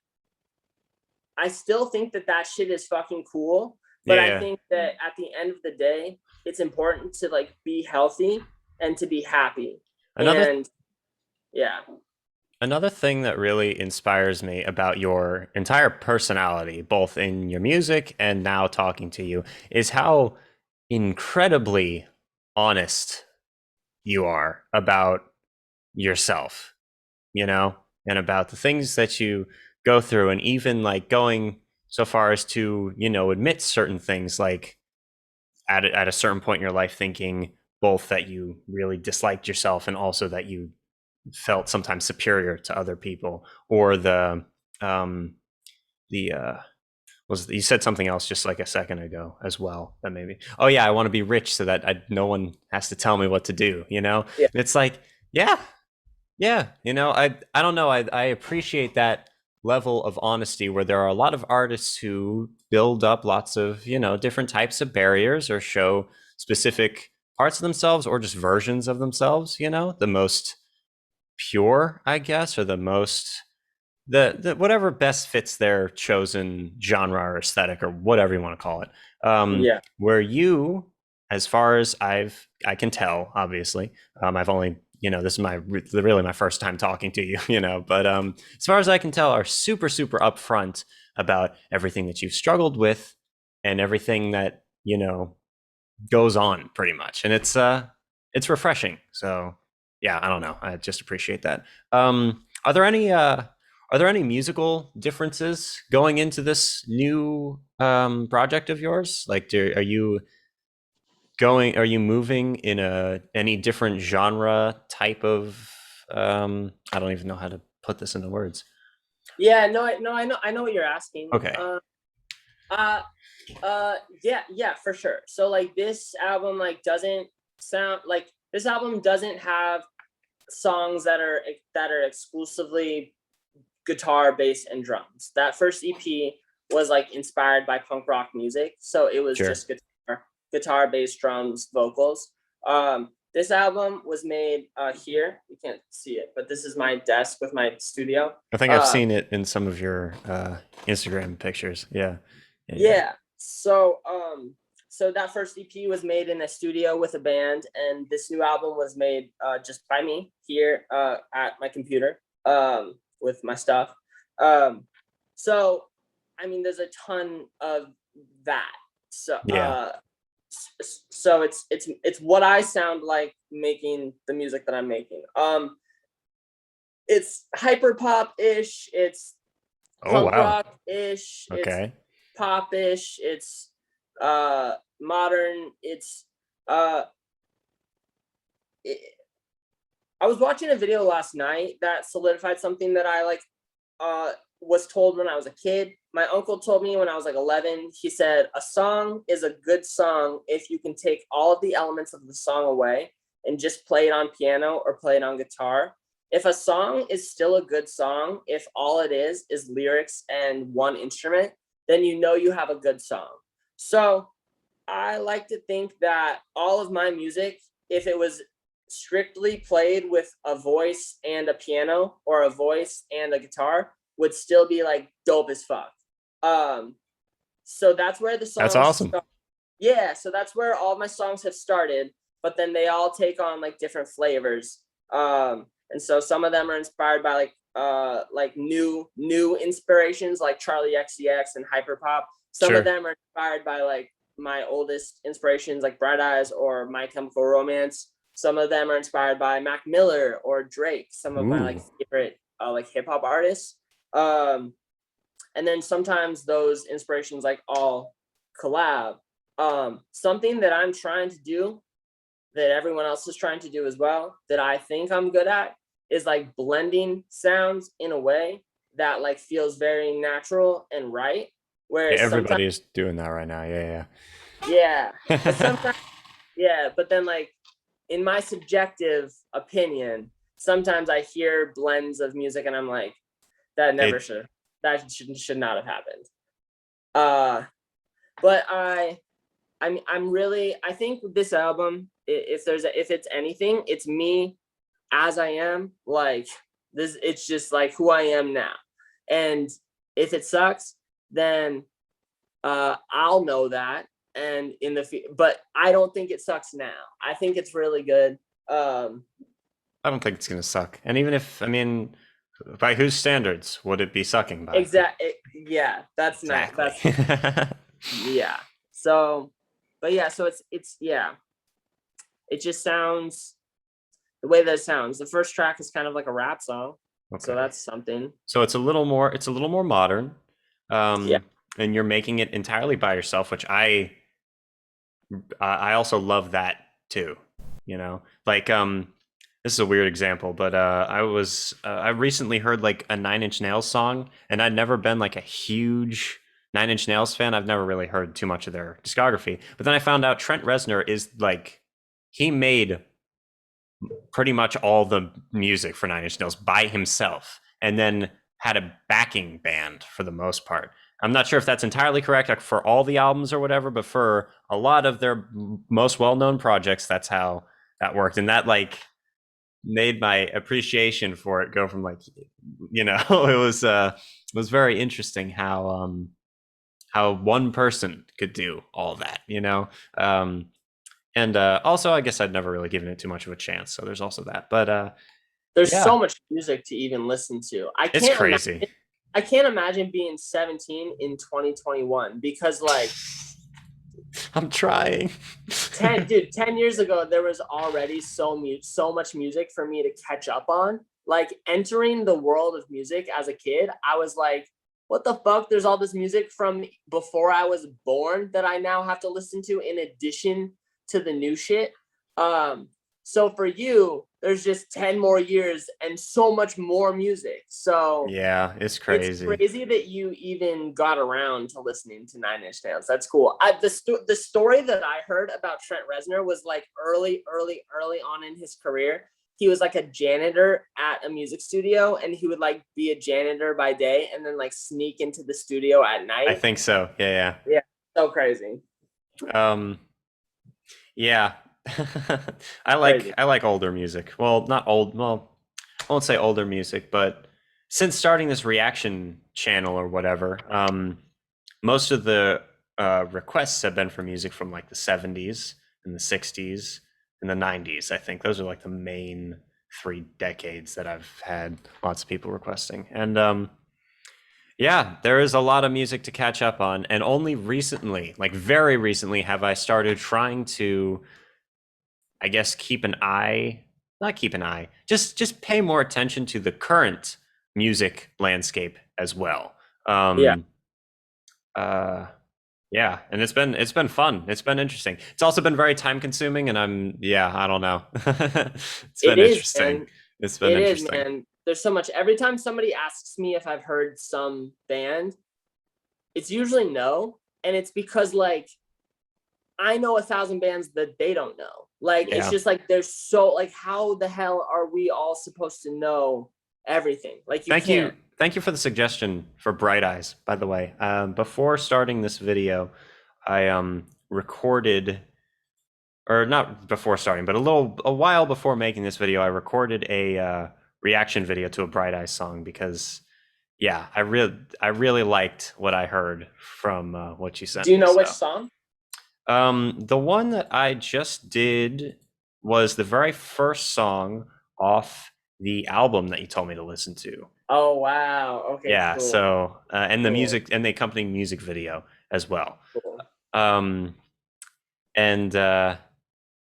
I still think that that shit is fucking cool, but I Yeah. think that at the end of the day, it's important to like be healthy and to be happy. Another And yeah, another thing that really inspires me about your entire personality, both in your music and now talking to you, is how incredibly honest you are about yourself, you know, and about the things that you go through, and even like going so far as to, admit certain things, like at a certain point in your life, thinking both that you really disliked yourself and also that you felt sometimes superior to other people, or um the was you said something else just like a second ago as well, that maybe, oh yeah, I want to be rich so that no one has to tell me what to do, yeah, it's like, yeah, yeah, I don't know. I appreciate that level of honesty, where there are a lot of artists who build up lots of, different types of barriers, or show specific parts of themselves, or just versions of themselves, the most pure, I guess, or the most, the whatever best fits their chosen genre or aesthetic, or whatever you want to call it. yeah, Where you, as far as I can tell, obviously, I've only, this is really my first time talking to you, but as far as I can tell, are super super upfront about everything that you've struggled with and everything that, goes on pretty much. And it's refreshing. So yeah, I don't know. I just appreciate that. Are there any musical differences going into this new project of yours? Like, are you moving in any different genre type of? I don't even know how to put this into words. Yeah, no, I know what you're asking. Okay, Uh, yeah, for sure. So like this album like doesn't sound like this album doesn't have songs that are exclusively guitar, bass, and drums. That first EP was like inspired by punk rock music, so it was sure. just guitar, bass, drums, vocals. This album was made here. You can't see it, but this is my desk with my studio. I think I've Uh, seen it in some of your Instagram pictures. Yeah, yeah, yeah. yeah. So that first EP was made in a studio with a band, and this new album was made just by me here at my computer with my stuff. Um, so I mean, there's a ton of that. So Yeah. so it's what I sound like making the music that I'm making. It's hyper pop ish. It's Oh punk wow. rock ish. It's Okay. pop ish. It's modern. Uh it, I was watching a video last night that solidified something that I like was told when I was a kid. My uncle told me when I was like 11. He said a song is a good song if you can take all of the elements of the song away and just play it on piano or play it on guitar. If a song is still a good song, if all it is lyrics and one instrument, then you know you have a good song. So I like to think that all of my music, if it was strictly played with a voice and a piano or a voice and a guitar, would still be like dope as fuck. Um, so that's where the That's songs awesome. start. Yeah, so that's where all my songs have started, but then they all take on like different flavors. And so some of them are inspired by like new inspirations like Charlie XCX and hyperpop. Some of Sure. them are inspired by like my oldest inspirations like Bright Eyes or My Chemical Romance. Some of them are inspired by Mac Miller or Drake, some of my like Ooh. favorite like hip hop artists. Um, and then sometimes those inspirations like all collab. Something that I'm trying to do that everyone else is trying to do as well that I think I'm good at is like blending sounds in a way that like feels very natural and right. Yeah, Whereas sometimes, everybody is doing that right now. Yeah, yeah, but yeah. sometimes, yeah, but then like in my subjective opinion, sometimes I hear blends of music and I'm like, that never it should, that should not have happened. Uh, but I'm really, I think this album, if it's anything, it's me as I am. Like this, it's just like who I am now. And if it sucks, then I'll know that. And but I don't think it sucks now. I think it's really good. Um, I don't think it's gonna suck. And even if, I mean, by whose standards would it be sucking by? yeah, that's not, Exactly. that's, yeah. So, but yeah, so it's, yeah, it just sounds the way that it sounds. The first track is kind of like a rap song, so Okay. that's something. So it's a little more modern. Yeah, Um, and you're making it entirely by yourself, which I also love that too. Like this is a weird example, but I recently heard like a Nine Inch Nails song, and I'd never been like a huge Nine Inch Nails fan. I've never really heard too much of their discography, but then I found out Trent Reznor is like he made pretty much all the music for Nine Inch Nails by himself, and then had a backing band for the most part. I'm not sure if that's entirely correct, like for all the albums or whatever, but for a lot of their most well-known projects, that's how that worked, and that like made my appreciation for it go from like, it was very interesting how one person could do all that. And also, I guess I'd never really given it too much of a chance, so there's also that. But there's yeah, so much music to even listen to. I it's can't crazy. imagine. I can't imagine being 17 in 2021 because like I'm trying. 10 years ago there was already so much music for me to catch up on. Like entering the world of music as a kid, I was like, what the fuck, there's all this music from before I was born that I now have to listen to in addition to the new shit. um so for you there's just 10 more years and so much more music, so Yeah, it's it's crazy. crazy that you even got around to listening to Nine Inch Nails. That's cool. The story that I heard about Trent Reznor was like early on in his career. He was like a janitor at a music studio, and he would like be a janitor by day and then like sneak into the studio at I night. think so. Yeah, Yeah, so crazy, yeah. Yeah. crazy. I like older music. Well, not old. Well, I won't say older music, but since starting this reaction channel or whatever, most of the requests have been for music from like the 70s and the 60s and the 90s. I think those are like the main 3 decades that I've had lots of people requesting. And yeah, there is a lot of music to catch up on. And only recently, like very recently, have I started trying to, I guess, keep an eye, not keep an eye, just pay more attention to the current music landscape as well. Yeah, Um, uh, yeah, and it's been fun. It's been interesting. It's also been very time consuming, and I don't know. It's it been is, interesting. man. It's been It is, interesting. man. There's so much. Every time somebody asks me if I've heard some band, it's usually no, and it's because like I know 1,000 bands that they don't know. Like it's Yeah. just like there's so like how the hell are we all supposed to know everything? Like you Thank you. can't. Thank you for the suggestion for Bright Eyes, by the way. Before starting this video, I recorded, or not before starting, but a while before making this video, I recorded a reaction video to a Bright Eyes song because, yeah, I really liked what I heard from what you Do sent you me. know which So, song? the one that I just did was the very first song off the album that you told me to listen to. Oh wow. Okay, Yeah, cool. so and the Cool. music and the accompanying music video as well. Cool. Um, and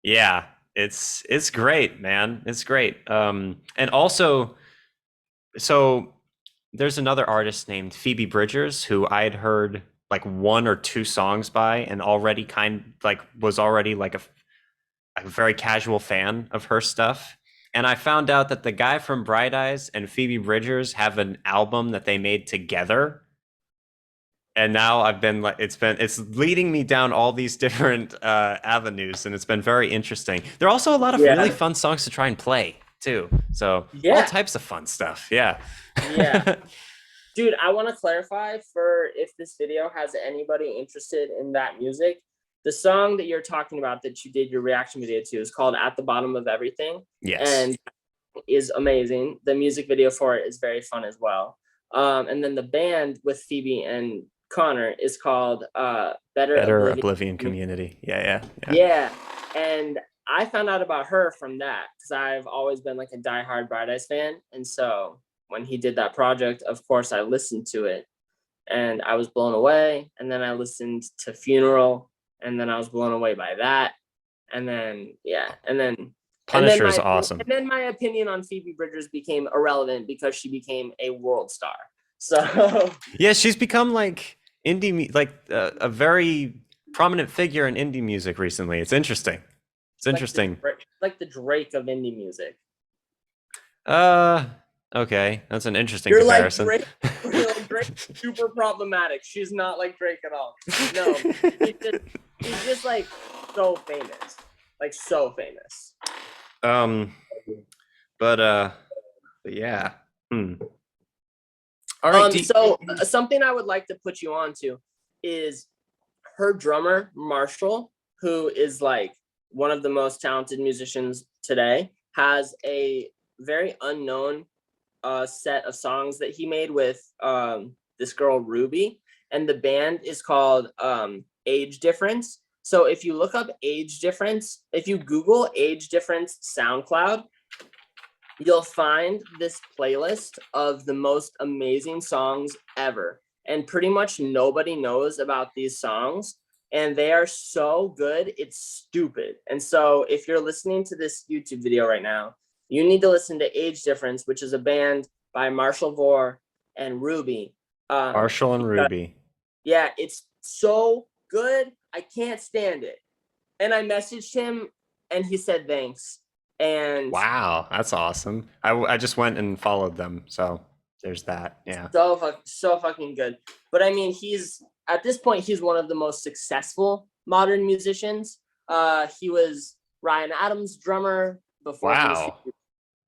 yeah, it's great, man. It's great. And also, so there's another artist named Phoebe Bridgers who I'd heard like 1 or 2 songs by, and already kind like was already like a very casual fan of her stuff. And I found out that the guy from Bright Eyes and Phoebe Bridgers have an album that they made together, and now I've been like, it's leading me down all these different avenues, and it's been very interesting. There are also a lot of really Yeah. fun songs to try and play too, so all Yeah. types of fun stuff. Yeah. Yeah. Dude, I want to clarify for if this video has anybody interested in that music. The song that you're talking about that you did your reaction video to is called At the Bottom of Everything, Yes. and is amazing. The music video for it is very fun as well. And then the band with Phoebe and Connor is called Better Better Oblivion. Oblivion Community. Yeah, yeah, yeah. Yeah. And I found out about her from that because I've always been like a diehard Bright Eyes fan. And so when he did that project, of course, I listened to it and I was blown away. And then I listened to Funeral, and then I was blown away by that. And then, yeah. Punisher is awesome. And then my opinion on Phoebe Bridgers became irrelevant because she became a world star. So Yeah, she's become like like a very prominent figure in indie music recently. It's interesting. It's interesting. like the Drake of indie music. Uh, okay, that's an interesting You're like comparison. Drake. You're like Drake. Super problematic. She's not like Drake at all. No, she's just like so famous, like so famous. um, but yeah. Hmm. All right. So something I would like to put you on to is her drummer Marshall, who is like one of the most talented musicians today, has a very unknown set of songs that he made with this girl Ruby, and the band is called Age Difference. So if you look up Age Difference, if you Google Age Difference SoundCloud, you'll find this playlist of the most amazing songs ever. And pretty much nobody knows about these songs. And they are so good, it's stupid. And so if you're listening to this YouTube video right now, you need to listen to Age Difference, which is a band by Marshall Vore and Ruby. Marshall and Because, Ruby. yeah, it's so good. I can't stand it. And I messaged him and he said thanks. And Wow, that's awesome. I just went and followed them, so there's that. Yeah. so fucking good. But I mean, he's at this point he's one of the most successful modern musicians. He was Ryan Adams' drummer before he was, Wow.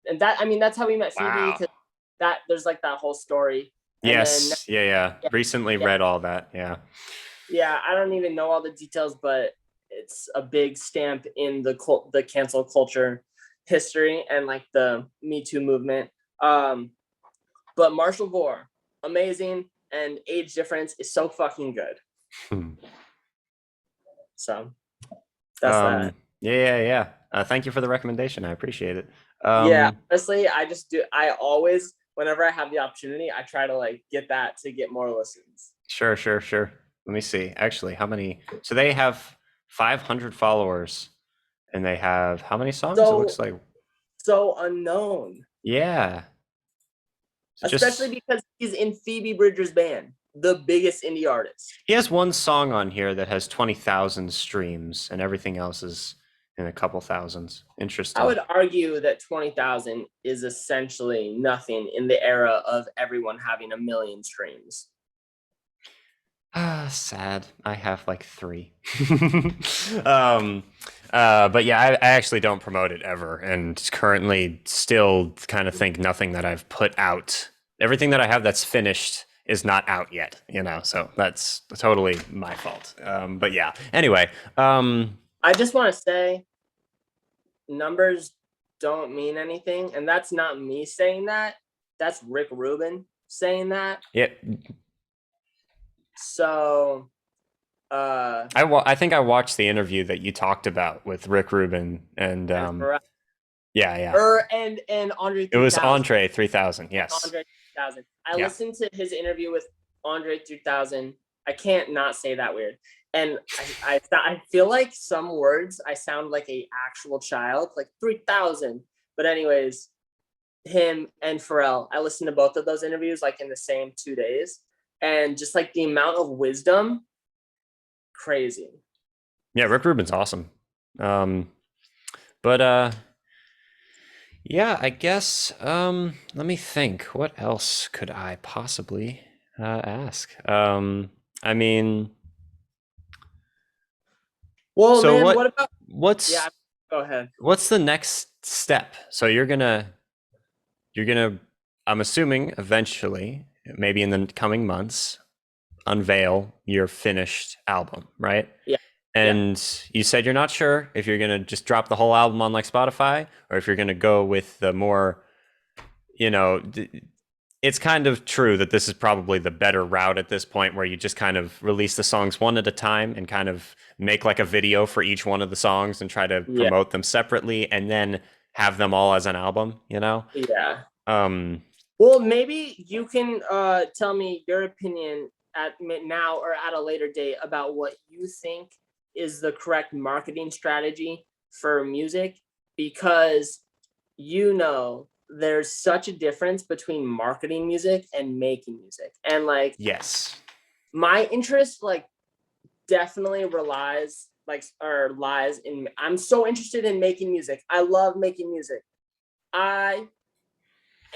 and that I mean that's how we met Phoebe, Wow. because that there's like that whole story. And then Yes. Yeah. Yeah. yeah, Recently yeah, read all that. Yeah. yeah, I don't even know all the details, but it's a big stamp in the cancel culture history and like the Me Too movement. But Marshall Vore, amazing, and Age Difference is so fucking good. Hmm. So that's that. Yeah. Yeah. Yeah. Thank you for the recommendation. I appreciate it. Yeah, honestly, I just do. I always, whenever I have the opportunity, I try to like get that to get more listens. Sure. Sure. Sure. Let me see. Actually, how many? So they have 500 followers, and they have how many songs? It looks So like. so unknown, Yeah. So especially just because he's in Phoebe Bridgers' band, the biggest indie artist. he has one song on here that has 20,000 streams, and everything else is in a couple thousands. I Interesting. would argue that 20,000 is essentially nothing in the era of everyone having a million streams. Ah, sad. I have like three. But yeah, I actually don't promote it ever, and currently still kind of think nothing that I've put out, everything that I have that's finished is not out yet. So that's totally my fault. But yeah. Anyway, I just want to say numbers don't mean anything, and that's not me saying that. That's Rick Rubin saying that. yeah, So I think I watched the interview that you talked about with Rick Rubin, and and for yeah, yeah, and Andre it was 3000. Andre 3000. Yes. Andre 3000. I Yeah. listened to his interview with Andre 3000. I can't not say that weird. And I feel like some words I sound like a actual child, like 3000. But anyways, him and Pharrell, I listened to both of those interviews like in the same 2 days, and just like the amount of wisdom, crazy. Yeah, Rick Rubin's awesome. Um, but yeah, I guess let me think. What else could I possibly ask? I mean, Well, so man, what what about yeah? what's Go ahead. what's the next step? So you're gonna I'm assuming eventually, maybe in the coming months, unveil your finished album, right? Yeah, yeah, And you said you're not sure if you're going to just drop the whole album on like Spotify or if you're going to go with the more, you know, it's kind of true that this is probably the better route at this point where you just kind of release the songs one at a time and kind of make like a video for each one of the songs and try to yeah, promote them separately and then have them all as an album. yeah. Um, Well, maybe you can tell me your opinion at now or at a later date about what you think is the correct marketing strategy for music, because there's such a difference between marketing music and making music. And like yes. my interest like definitely relies like or lies in I'm so interested in making music. I love making music. I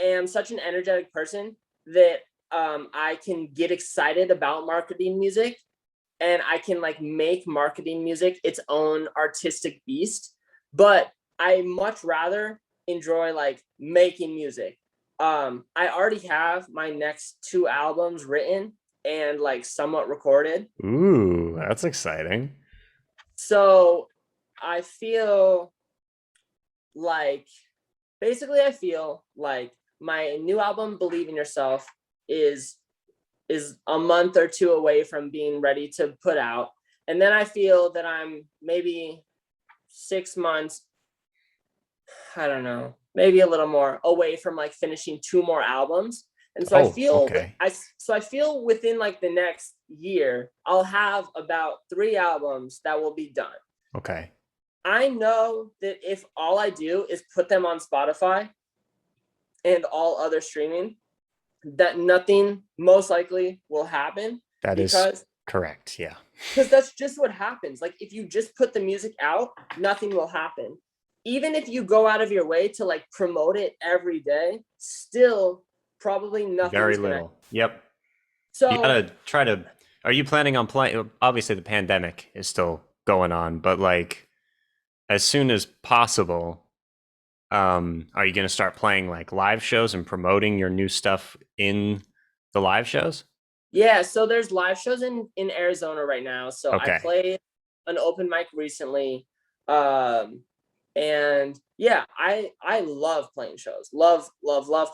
am such an energetic person that I can get excited about marketing music, and I can like make marketing music its own artistic beast. But I much rather enjoy like making music. I already have my next two albums written and like somewhat recorded. Ooh, that's exciting. So I feel like basically I feel like my new album Believe in Yourself is is a month or two away from being ready to put out, and then I feel that I'm maybe 6 months, I don't know, maybe a little more away from like finishing 2 more albums. And so I Oh, feel okay. I feel within like the next year, I'll have about 3 albums that will be done. Okay. I know that if all I do is put them on Spotify and all other streaming, that nothing most likely will happen That is because correct. Yeah. that's just what happens. Like if you just put the music out, nothing will happen. Even if you go out of your way to like promote it every day, still probably Very nothing's gonna. little. Yep. You So gotta try to. Are you planning on playing? Obviously, the pandemic is still going on, but like as soon as possible, are you gonna start playing like live shows and promoting your new stuff in the live shows? yeah, so there's live shows in Arizona right now. So I Okay. played an open mic recently. Um and yeah, I love playing shows. Love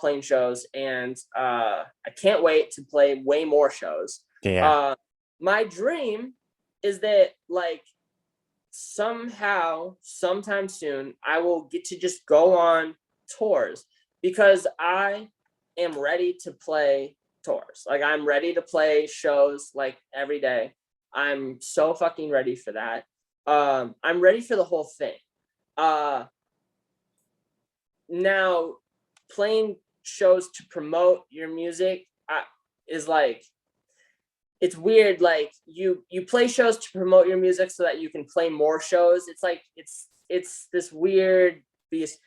playing shows, and I can't wait to play way more shows. Yeah. Uh my dream is that like somehow sometime soon I will get to just go on tours because I am ready to play tours. Like I'm ready to play shows like every day. I'm so fucking ready for that. I'm ready for the whole thing. Uh Now playing shows to promote your music is like it's weird. Like you play shows to promote your music so that you can play more shows. It's like it's this weird beast.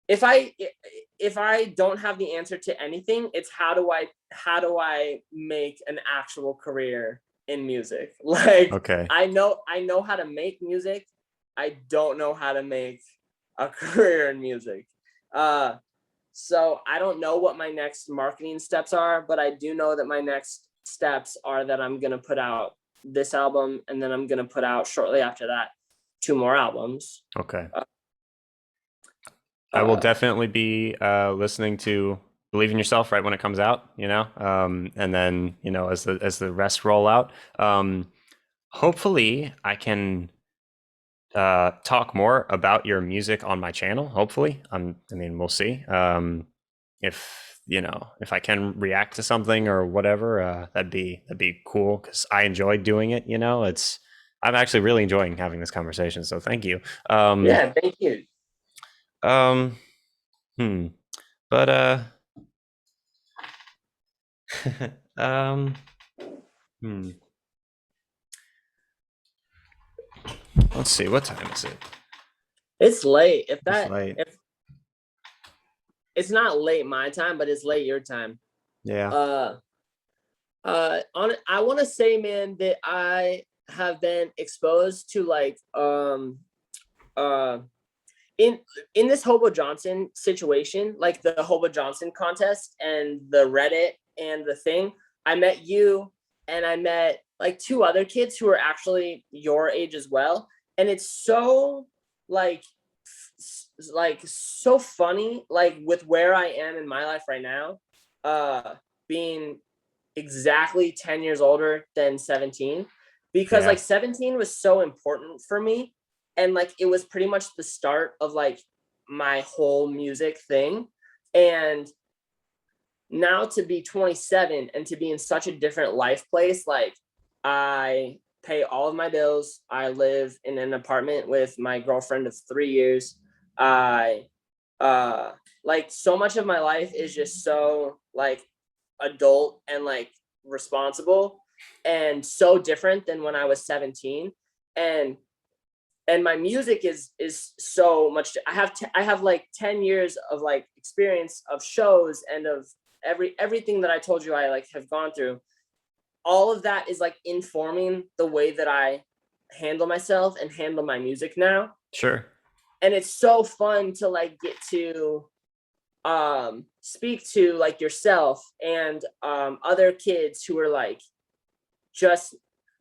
If I don't have the answer to anything, it's how do I make an actual career in music. Like Okay. I know how to make music. I don't know how to make a career in music. Uh so I don't know what my next marketing steps are, but I do know that my next steps are that I'm gonna put out this album, and then I'm gonna put out shortly after that 2 more albums. Okay. Uh, I will uh, definitely be listening to "Believe in Yourself" right when it comes out. And then as the rest roll out. Hopefully, I can talk more about your music on my channel. Hopefully, I mean, we'll see. If I can react to something or whatever, that'd be cool because I enjoy doing it. I'm actually really enjoying having this conversation. So thank you. Um, yeah, thank you. um, hmm. But um, hmm. Let's see. What time is it? It's late. If It's that late. if it's not late my time, but it's late your time. Yeah. Uh on I want to say, man, that I have been exposed to like uh in in this Hobo Johnson situation, like the Hobo Johnson contest and the Reddit and the thing, I met you, and I met like 2 other kids who are actually your age as well. And it's so like so funny, like with where I am in my life right now, being exactly 10 years older than 17, because Yeah. like 17 was so important for me, and like it was pretty much the start of like my whole music thing. And now to be 27 and to be in such a different life place, like I pay all of my bills, I live in an apartment with my girlfriend of 3 years. I like so much of my life is just so like adult and like responsible, and so different than when I was 17. And and my music is so much. I have like 10 years of like experience of shows and of everything that I told you I like have gone through. All of that is like informing the way that I handle myself and handle my music now. Sure. And it's so fun to like get to speak to like yourself and other kids who are like just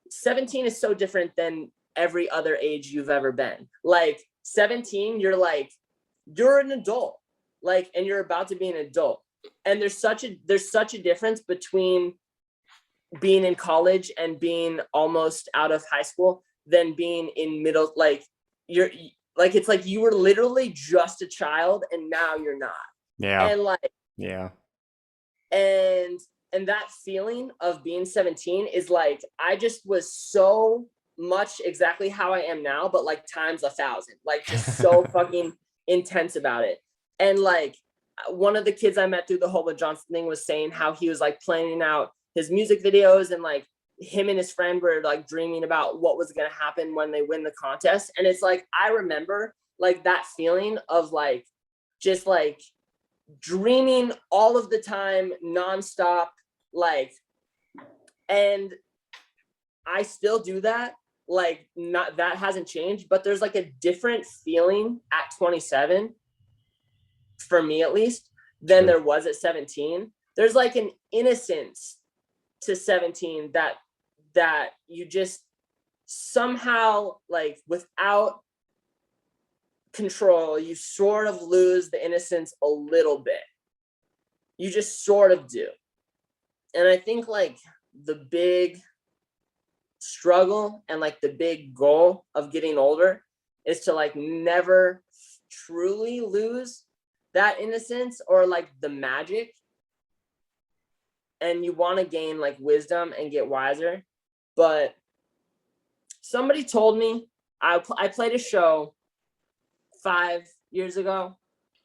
17 is so different than every other age you've ever been. Like 17, you're an adult, like, and you're about to be an adult. And there's such a difference between being in college and being almost out of high school than being in middle. Like you're Like it's like you were literally just a child and now you're not. Yeah. And like Yeah. and and that feeling of being 17 is like I just was so much exactly how I am now, but like times 1,000, like just so fucking intense about it. And like one of the kids I met through the Hoba Johnson thing was saying how he was like planning out his music videos, and like him and his friend were like dreaming about what was going to happen when they win the contest. And it's like I remember like that feeling of like just like dreaming all of the time, nonstop, like, and I still do that. Like, not that hasn't changed, but there's like a different feeling at 27, for me at least, than Sure. there was at 17. There's like an innocence to 17 that you just somehow, like, without control, you sort of lose the innocence a little bit. You just sort of do. And I think like the big struggle and like the big goal of getting older is to like never truly lose that innocence or like the magic. And you want to gain like wisdom and get wiser. But somebody told me I played a show 5 years ago.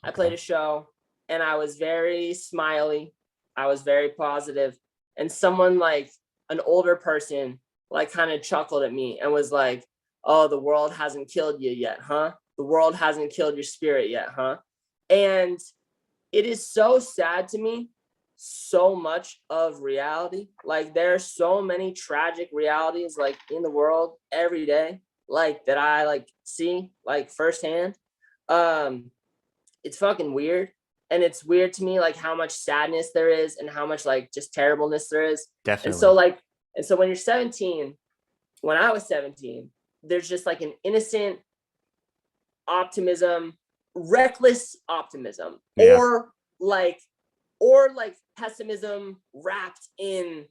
I Okay. played a show and I was very smiley. I was very positive. And someone like an older person like kind of chuckled at me and was like, "Oh, the world hasn't killed you yet, huh? The world hasn't killed your spirit yet, huh?" And it is so sad to me, so much of reality. Like there are so many tragic realities like in the world every day, like that I like see like firsthand. Um, it's fucking weird. And it's weird to me like how much sadness there is and how much like just terribleness there is. And so Definitely. like and so when you're 17, when I was 17, there's just like an innocent optimism, reckless optimism, Yeah. like or like pessimism wrapped in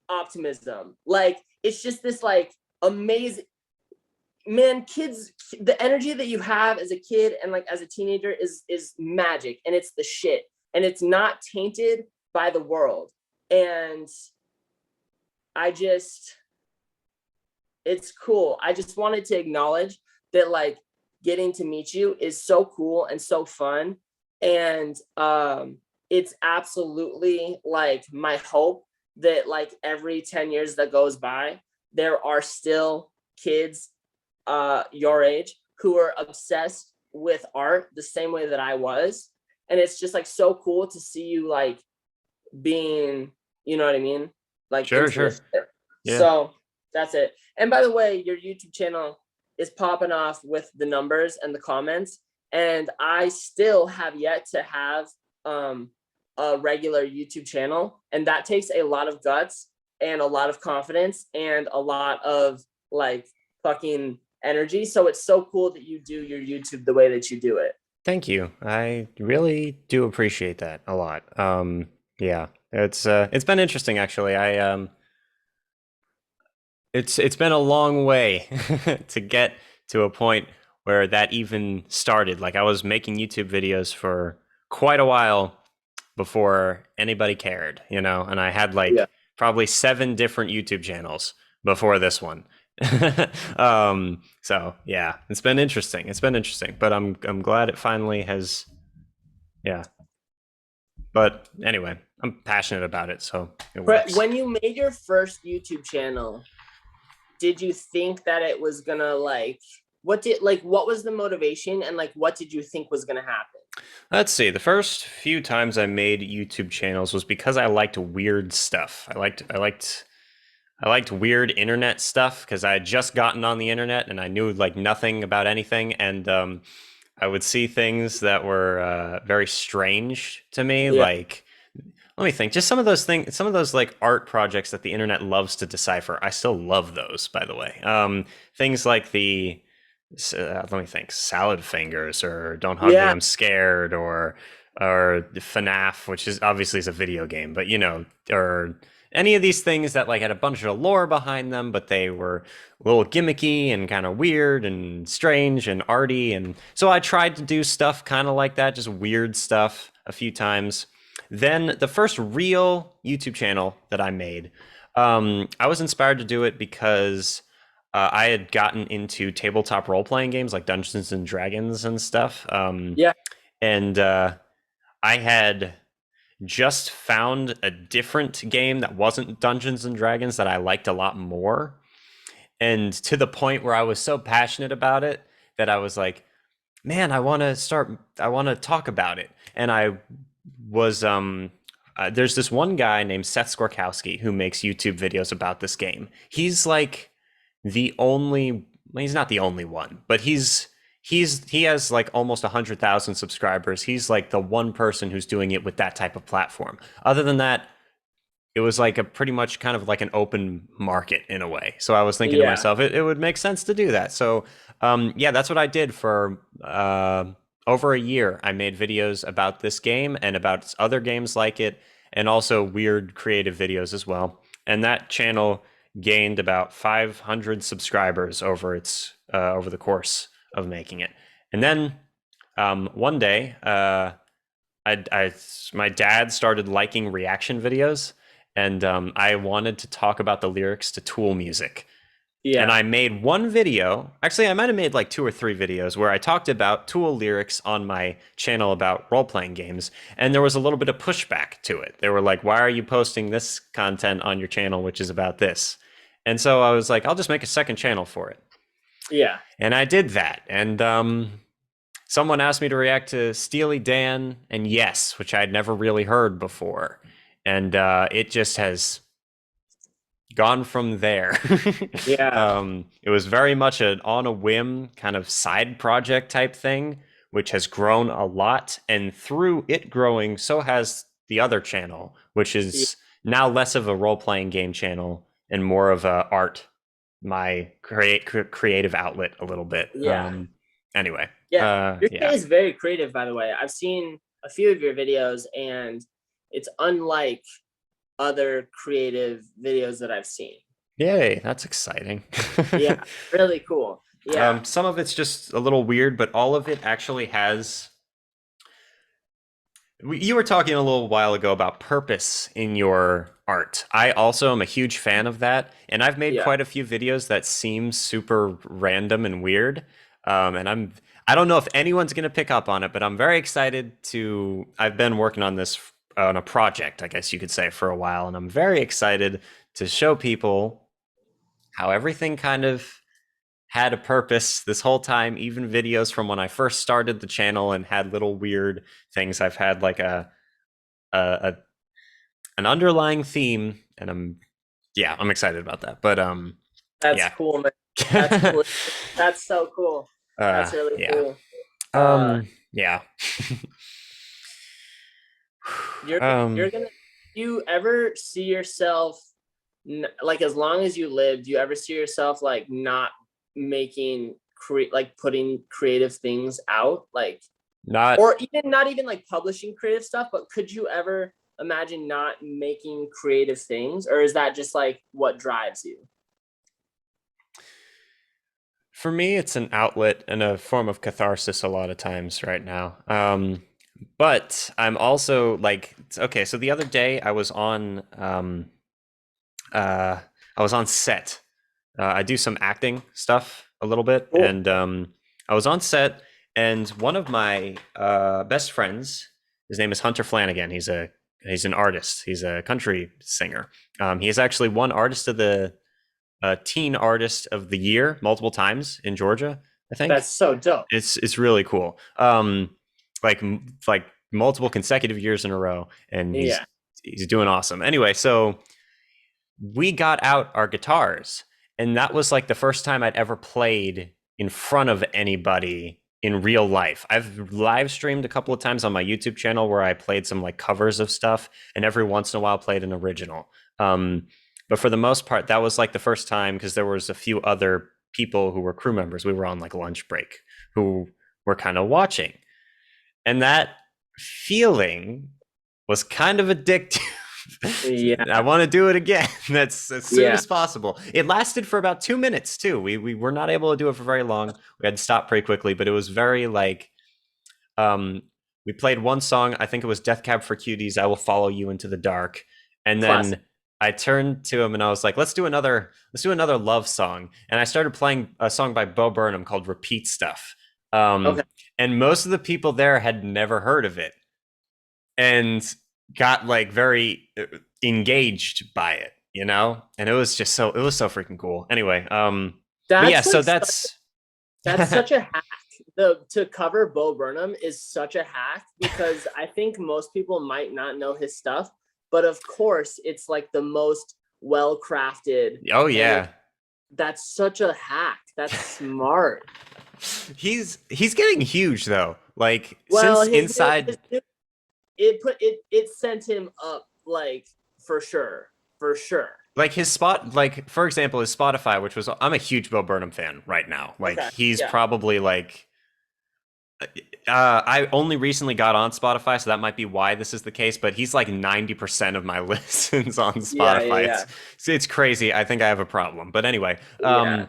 optimism. Like it's just this like amazing, man, kids, the energy that you have as a kid and like as a teenager is magic, and it's the shit, and it's not tainted by the world. And I just it's cool. I just wanted to acknowledge that like getting to meet you is so cool and so fun. And it's absolutely like my hope that like every 10 years that goes by, there are still kids your age who are obsessed with art the same way that I was. And it's just like so cool to see you like being, you know what I mean? Like Sure, into sure. this shit. Yeah. So that's it. And by the way, your YouTube channel is popping off with the numbers and the comments. And I still have yet to have a regular YouTube channel. And that takes a lot of guts and a lot of confidence and a lot of like fucking energy. So it's so cool that you do your YouTube the way that you do it. Thank you. I really do appreciate that a lot. Yeah. It's been interesting actually. It's been a long way to get to a point where that even started. Like I was making YouTube videos for quite a while before anybody cared, you know, and I had Yeah. like probably 7 different YouTube channels before this one. So yeah, it's been interesting. It's been interesting, but I'm glad it finally has. Yeah, but anyway, I'm passionate about it, so it works. When you made your first YouTube channel, did you think that it was gonna like what was the motivation, and like what did you think was gonna happen? Let's see. The first few times I made YouTube channels was because I liked weird stuff. I liked weird internet stuff because I had just gotten on the internet and I knew like nothing about anything, and I would see things that were very strange to me. Yeah. Like, let me think. Just some of those things, some of those like art projects that the internet loves to decipher. I still love those, by the way. Things like the let me think, salad fingers, or don't hug me, Yeah. I'm scared, or FNAF, which is obviously is a video game, but you know, or any of these things that like had a bunch of lore behind them, but they were a little gimmicky and kind of weird and strange and arty. And so I tried to do stuff kind of like that, just weird stuff a few times. Then the first real YouTube channel that I made, I was inspired to do it because I had gotten into tabletop role playing games like Dungeons and Dragons and stuff. Yeah, And I had just found a different game that wasn't Dungeons and Dragons that I liked a lot more. And to the point where I was so passionate about it that I was like, man, I want to talk about it. And I was, there's this one guy named Seth Skorkowski who makes YouTube videos about this game. He's like the only, well, he's not the only one, but he has like almost 100,000 subscribers. He's like the one person who's doing it with that type of platform. Other than that, it was like a pretty much kind of like an open market in a way. So I was thinking to yeah, myself, it would make sense to do that. So yeah, that's what I did for over a year. I made videos about this game and about other games like it, and also weird creative videos as well. And that channel gained about 500 subscribers over the course of making it. And then one day, I my dad started liking reaction videos, and I wanted to talk about the lyrics to Tool music. And yeah, I made one video. Actually, I might have made like two or three videos where I talked about Tool lyrics on my channel about role playing games. And there was a little bit of pushback to it. They were like, why are you posting this content on your channel, which is about this? And so I was like, I'll just make a second channel for it. yeah, And I did that. And someone asked me to react to Steely Dan and Yes, which I'd never really heard before. And it just has gone from there. yeah, It was very much an on a whim kind of side project type thing, which has grown a lot. And through it growing, so has the other channel, which yeah, is now less of a role playing game channel and more of a art, my creative outlet a little bit. yeah. Anyway, Yeah, your yeah. shit is very creative, by the way. I've seen a few of your videos, and it's unlike other creative videos that I've seen. Yay, that's exciting. Yeah, really cool. Yeah, Some of it's just a little weird, but all of it actually has. You were talking a little while ago about purpose in your art. I also am a huge fan of that, and I've made yeah, quite a few videos that seem super random and weird. And I don't know if anyone's going to pick up on it, but I'm very excited to. I've been working on this on a project, I guess you could say, for a while, and I'm very excited to show people how everything kind of had a purpose this whole time, even videos from when I first started the channel and had little weird things. I've had like a an underlying theme, and I'm excited about that. But that's yeah. cool, man. That's cool. That's so cool. That's really Yeah. cool. Uh, Yeah. you're um gonna. Do you ever see yourself like as long as you live? Do you ever see yourself like not making create like putting creative things out like not or even not even like publishing creative stuff, but could you ever imagine not making creative things, or is that just like what drives you? For me, it's an outlet and a form of catharsis a lot of times right now. But I'm also like, okay, so the other day uh I was on set. I do some acting stuff a little bit, Cool. and I was on set, and one of my best friends, his name is Hunter Flanagan. He's an artist. He's a country singer. He has actually won Artist of the Teen Artist of the Year multiple times in Georgia. I That's think so dope. it's really cool. Like like multiple consecutive years in a row, and Yeah, he's doing awesome. Anyway, so we got out our guitars, and that was like the first time I'd ever played in front of anybody in real life. I've live streamed a couple of times on my YouTube channel where I played some like covers of stuff, and every once in a while played an original. But for the most part, that was like the first time, because there was a few other people who were crew members. We were on like lunch break who were kind of watching, and that feeling was kind of addictive. Yeah. I want to do it again. That's as soon Yeah. as possible. It lasted for about 2 minutes too. We were not able to do it for very long. We had to stop pretty quickly, but it was very like um, we played one song. I think it was Death Cab for Cuties. I will follow you into the dark, and Classic. then I turned to him and I was like, let's do another love song. And I started playing a song by Bo Burnham called Repeat Stuff. Okay. Um, and most of the people there had never heard of it and got like very engaged by it, you know? And it was so freaking cool. Anyway, but yeah, That's so like that's that's such a hack. The to cover Bo Burnham is such a hack because I think most people might not know his stuff, but of course it's like the most well crafted, oh and yeah. that's such a hack. That's smart. He's getting huge though. Like Well, since his Inside, new, it sent him up like for sure, for sure. like his spot, like for example, his Spotify, which was I'm a huge Bo Burnham fan right now. Like Okay, he's yeah, probably like I only recently got on Spotify, so that might be why this is the case. But he's like 90% of my listens on yeah, yeah, Spotify. yeah, It's crazy. I think I have a problem. But anyway, yeah.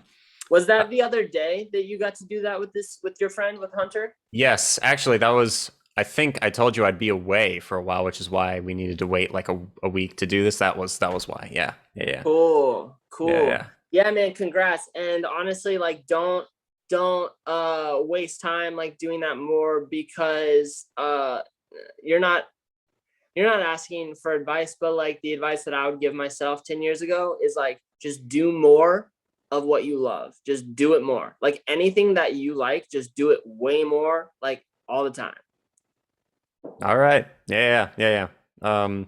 Was uh, that the other day that you got to do that with this with your friend with Hunter? yes, actually, that was. I think I told you I'd be away for a while, which is why we needed to wait like a week to do this. That was why. Yeah, yeah, Cool, yeah, cool. yeah. Yeah, man, congrats. And honestly, like don't waste time like doing that more because you're not you're not asking for advice, but like the advice that I would give myself 10 years ago is like just do more of what you love. Just do it more. Like anything that you like, just do it way more, like all the time. All right. Yeah, yeah, yeah.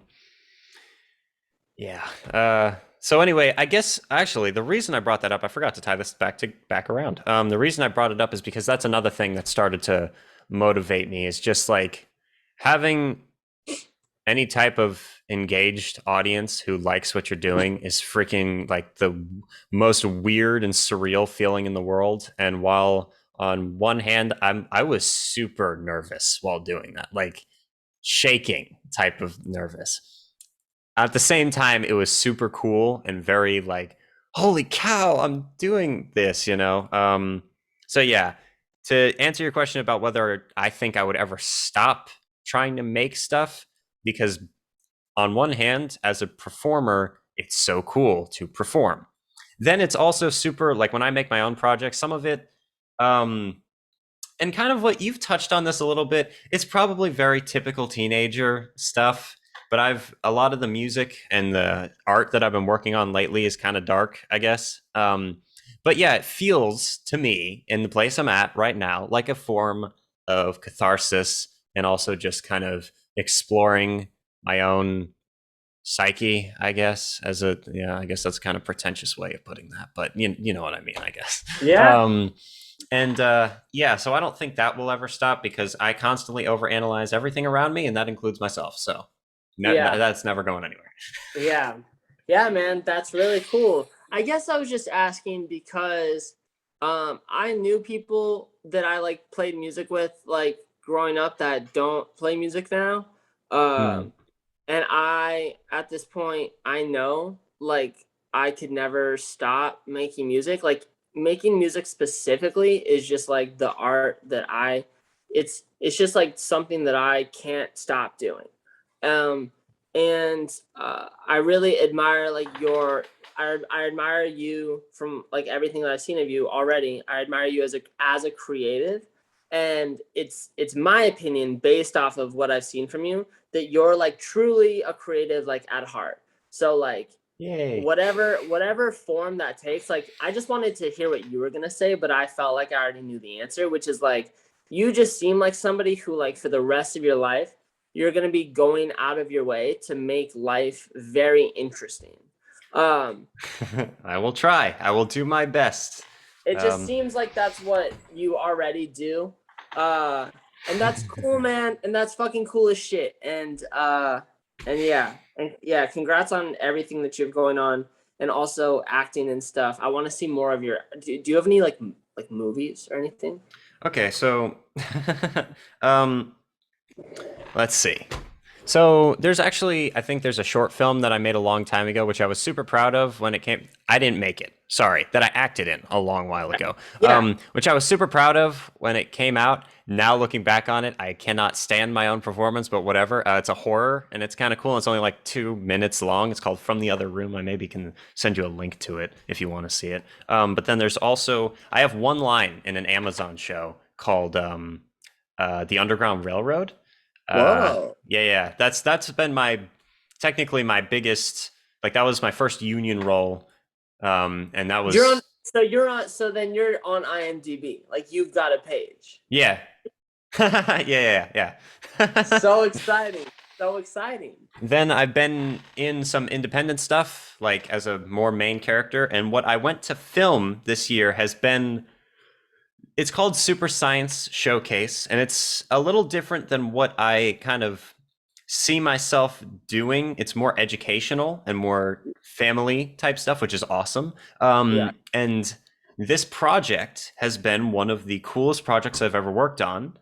Yeah. So anyway, I guess actually the reason I brought that up, I forgot to tie this back around. The reason I brought it up is because that's another thing that started to motivate me is just like having any type of engaged audience who likes what you're doing is freaking like the most weird and surreal feeling in the world. And while on one hand, I was super nervous while doing that, like shaking type of nervous. At the same time, it was super cool and very like, holy cow, I'm doing this, you know? So yeah, to answer your question about whether I think I would ever stop trying to make stuff, because on one hand, as a performer, it's so cool to perform. Then it's also super like when I make my own projects, some of it, um, and kind of what you've touched on this a little bit, it's probably very typical teenager stuff. But I've a lot of the music and the art that I've been working on lately is kind of dark, I guess. But yeah, it feels to me in the place I'm at right now like a form of catharsis and also just kind of exploring my own psyche, I guess, as a yeah, I guess that's kind of pretentious way of putting that, but you know what I mean, I guess. Yeah. And yeah, so I don't think that will ever stop because I constantly overanalyze everything around me, and that includes myself. So Yeah. that's never going anywhere. Yeah. Yeah, man, that's really cool. I guess I was just asking because I knew people that I like played music with like growing up that don't play music now. Hmm. Um and I at this point I know like I could never stop making music. Like making music specifically is just like the art that I it's just like something that I can't stop doing. Um and I really admire like I admire you from like everything that I've seen of you already. I admire you as a creative, and it's my opinion based off of what I've seen from you that you're like truly a creative like at heart. So like Yay. whatever form that takes, like I just wanted to hear what you were gonna say, but I felt like I already knew the answer, which is like you just seem like somebody who like for the rest of your life you're going to be going out of your way to make life very interesting. Um, I will try. I will do my best. it just Um, seems like that's what you already do. Uh, and that's cool, man. And that's fucking cool as shit. And yeah, congrats on everything that you're going on and also acting and stuff. I want to see more of your, do you have any like movies or anything? okay, so um, let's see. So there's actually, I think there's a short film that I made a long time ago, which I was super proud of when it came. I didn't make it. Sorry, that I acted in a long while ago. Yeah. Which I was super proud of when it came out. Now looking back on it, I cannot stand my own performance, but whatever. It's a horror and it's kind of cool. It's only like 2 minutes long. It's called From the Other Room. I maybe can send you a link to it if you want to see it. But then there's also, I have one line in an Amazon show called The Underground Railroad. Whoa. Yeah. That's been my technically my biggest, like that was my first union role, and that You're on. was So you're on. So then you're on IMDb. Like you've got a page. yeah. Yeah. So exciting. So exciting. Then I've been in some independent stuff, like as a more main character, and what I went to film this year has been, it's called Super Science Showcase, and it's a little different than what I kind of see myself doing. It's more educational and more family type stuff, which is awesome. Yeah. And this project has been one of the coolest projects I've ever worked on.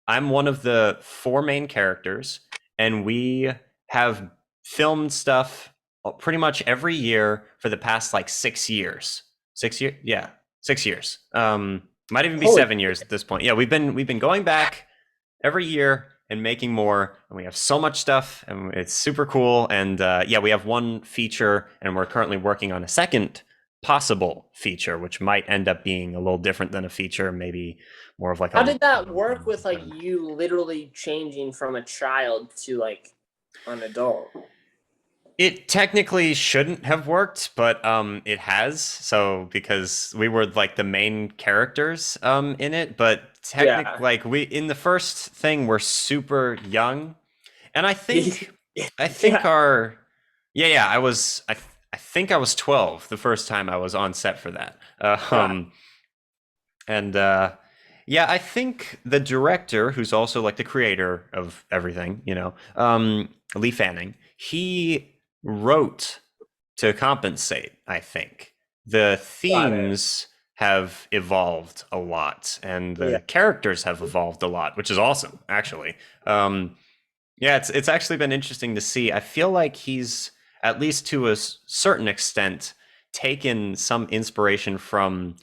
I'm one of the four main characters, and we have filmed stuff pretty much every year for the past like 6 years. 6 years, yeah, 6 years. Might even be Holy. 7 years at this point. Yeah, we've been going back every year and making more, and we have so much stuff, and it's super cool. And yeah, we have one feature, and we're currently working on a second possible feature, which might end up being a little different than a feature, maybe more of like How a. did that work with like you literally changing from a child to like an adult? It technically shouldn't have worked, but it has. So because we were like the main characters in it, but technically, Yeah. like we in the first thing we're super young, and I think Yeah. our yeah, I think I was 12 the first time I was on set for that. God. And yeah, I think the director, who's also like the creator of everything, Lee Fanning, he wrote to compensate. I think the Got it. themes have evolved a lot, and Yeah. the characters have evolved a lot, which is awesome, actually. Yeah, it's actually been interesting to see. I feel like he's, at least to a certain extent, taken some inspiration from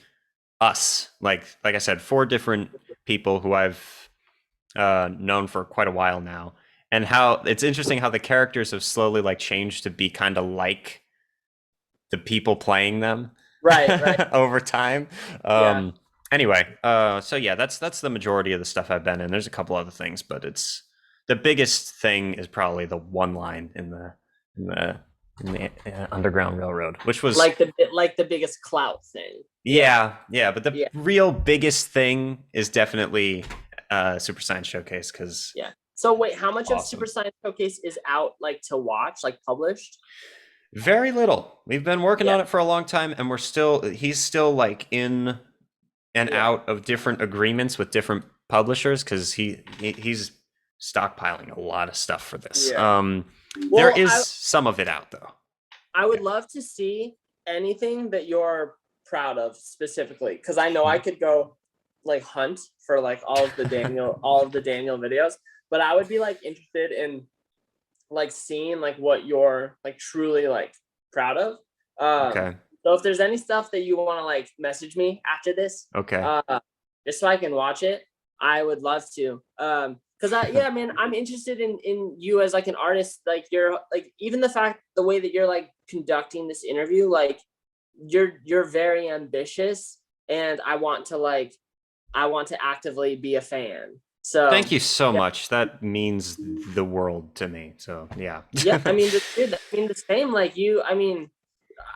us. Like I said, four different people who I've known for quite a while now, and how it's interesting how the characters have slowly like changed to be kind of like the people playing them Right. Right. over time. Yeah. Anyway, so yeah, that's the majority of the stuff I've been in. There's a couple other things, but it's the biggest thing is probably the one line in the Underground Railroad, which was Like the biggest clout thing. Yeah. yeah, but the Yeah. real biggest thing is definitely Super Science Showcase because Yeah. So wait, how much of Super awesome. Science Showcase is out like to watch, like published? Very little. We've been working Yeah. on it for a long time, and he's still like in and Yeah. out of different agreements with different publishers because he's stockpiling a lot of stuff for this. Yeah. There Well, is I some of it out though. I would love to see anything that you're proud of specifically, because I know I could go like hunt for like all of the Daniel videos, but I would be like interested in like seeing like what you're like truly like proud of. Um, Okay. so if there's any stuff that you want to like message me after this, Okay. just so I can watch it, I would love to. Because yeah, man, I'm interested in you as like an artist. Like you're like even the way that you're like conducting this interview, like you're very ambitious, and I want to actively be a fan. Thank So you so yeah. much. That means the world to me. So yeah. Yeah, I mean, dude, I mean the same. Like you, I mean,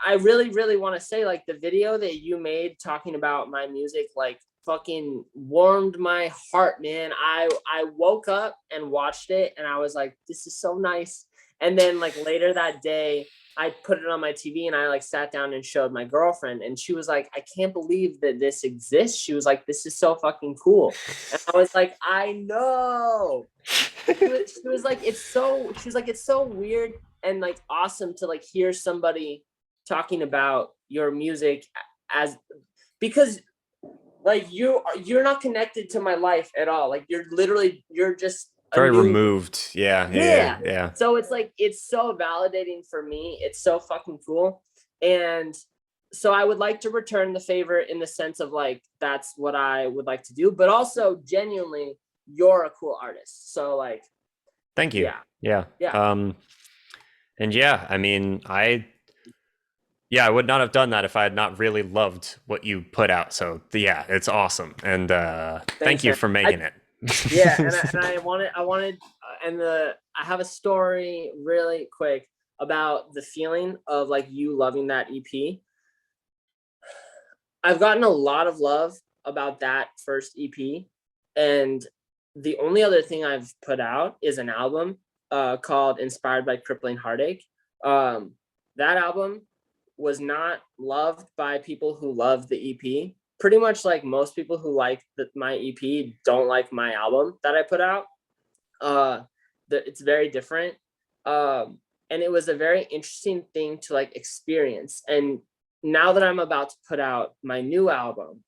I really, really want to say, like the video that you made talking about my music, like fucking warmed my heart, man. I woke up and watched it, and I was like, this is so nice. And then like later that day, I put it on my TV, and I like sat down and showed my girlfriend, and she was like, I can't believe that this exists. She was like, this is so fucking cool. And I was like, I know. She was like, it's so weird and like awesome to like hear somebody talking about your music as because like you're not connected to my life at all. Like you're just a Very new removed. Yeah, yeah, yeah, yeah. yeah. So it's like it's so validating for me. It's so fucking cool. And so I would like to return the favor in the sense of like that's what I would like to do, but also genuinely you're a cool artist. So like Thank you. yeah. Yeah. Yeah. And yeah, I mean, I would not have done that if I had not really loved what you put out. So yeah, it's awesome. And thank Thanks, you man. for I making it. yeah, and I wanted and the I have a story really quick about the feeling of like you loving that EP. I've gotten a lot of love about that first EP, and the only other thing I've put out is an album called "Inspired by Crippling Heartache." Um, that album was not loved by people who love the EP. Pretty much like most people who like my EP don't like my album that I put out. Uh, it's very different, um, and it was a very interesting thing to like experience. And now that I'm about to put out my new album,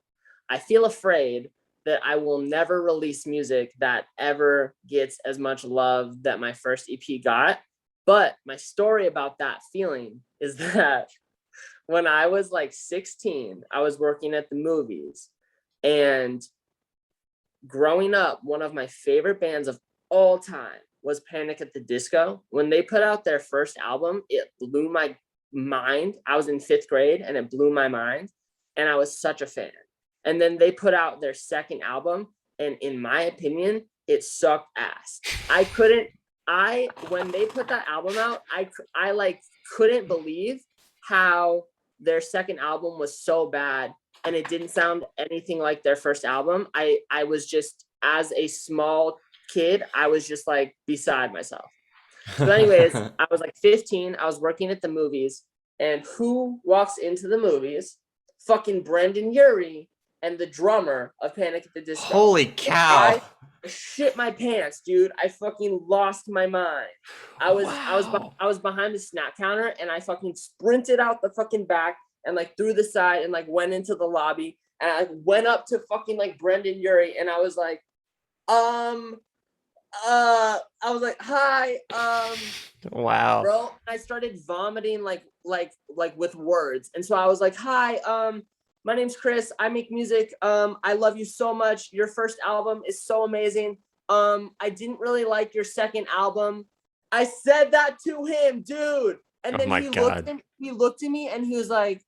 I feel afraid that I will never release music that ever gets as much love that my first EP got. But my story about that feeling is that when I was like 16, I was working at the movies, and growing up, one of my favorite bands of all time was Panic at the Disco. When they put out their first album, it blew my mind. I was in 5th grade and it blew my mind. And I was such a fan. And then they put out their second album. And in my opinion, it sucked ass. When they put that album out, I like couldn't believe how their second album was so bad and it didn't sound anything like their first album. I was just, as a small kid, I was just like beside myself. So anyways, I was like 15, I was working at the movies, and who walks into the movies? Fucking Brendan Urie and the drummer of Panic at the Disco. Holy And cow. I shit my pants, dude. I fucking lost my mind. Wow. I was behind the snap counter, and I fucking sprinted out the fucking back and like through the side and like went into the lobby, and I went up to fucking like Brendan Urie, and I was like, um I was like, hi, Wow. bro. And I started vomiting like with words. And so I was like, hi, my name's Chris. I make music. I love you so much. Your first album is so amazing. I didn't really like your second album. I said that to him, dude. And Oh then my God. he looked at me and he was like,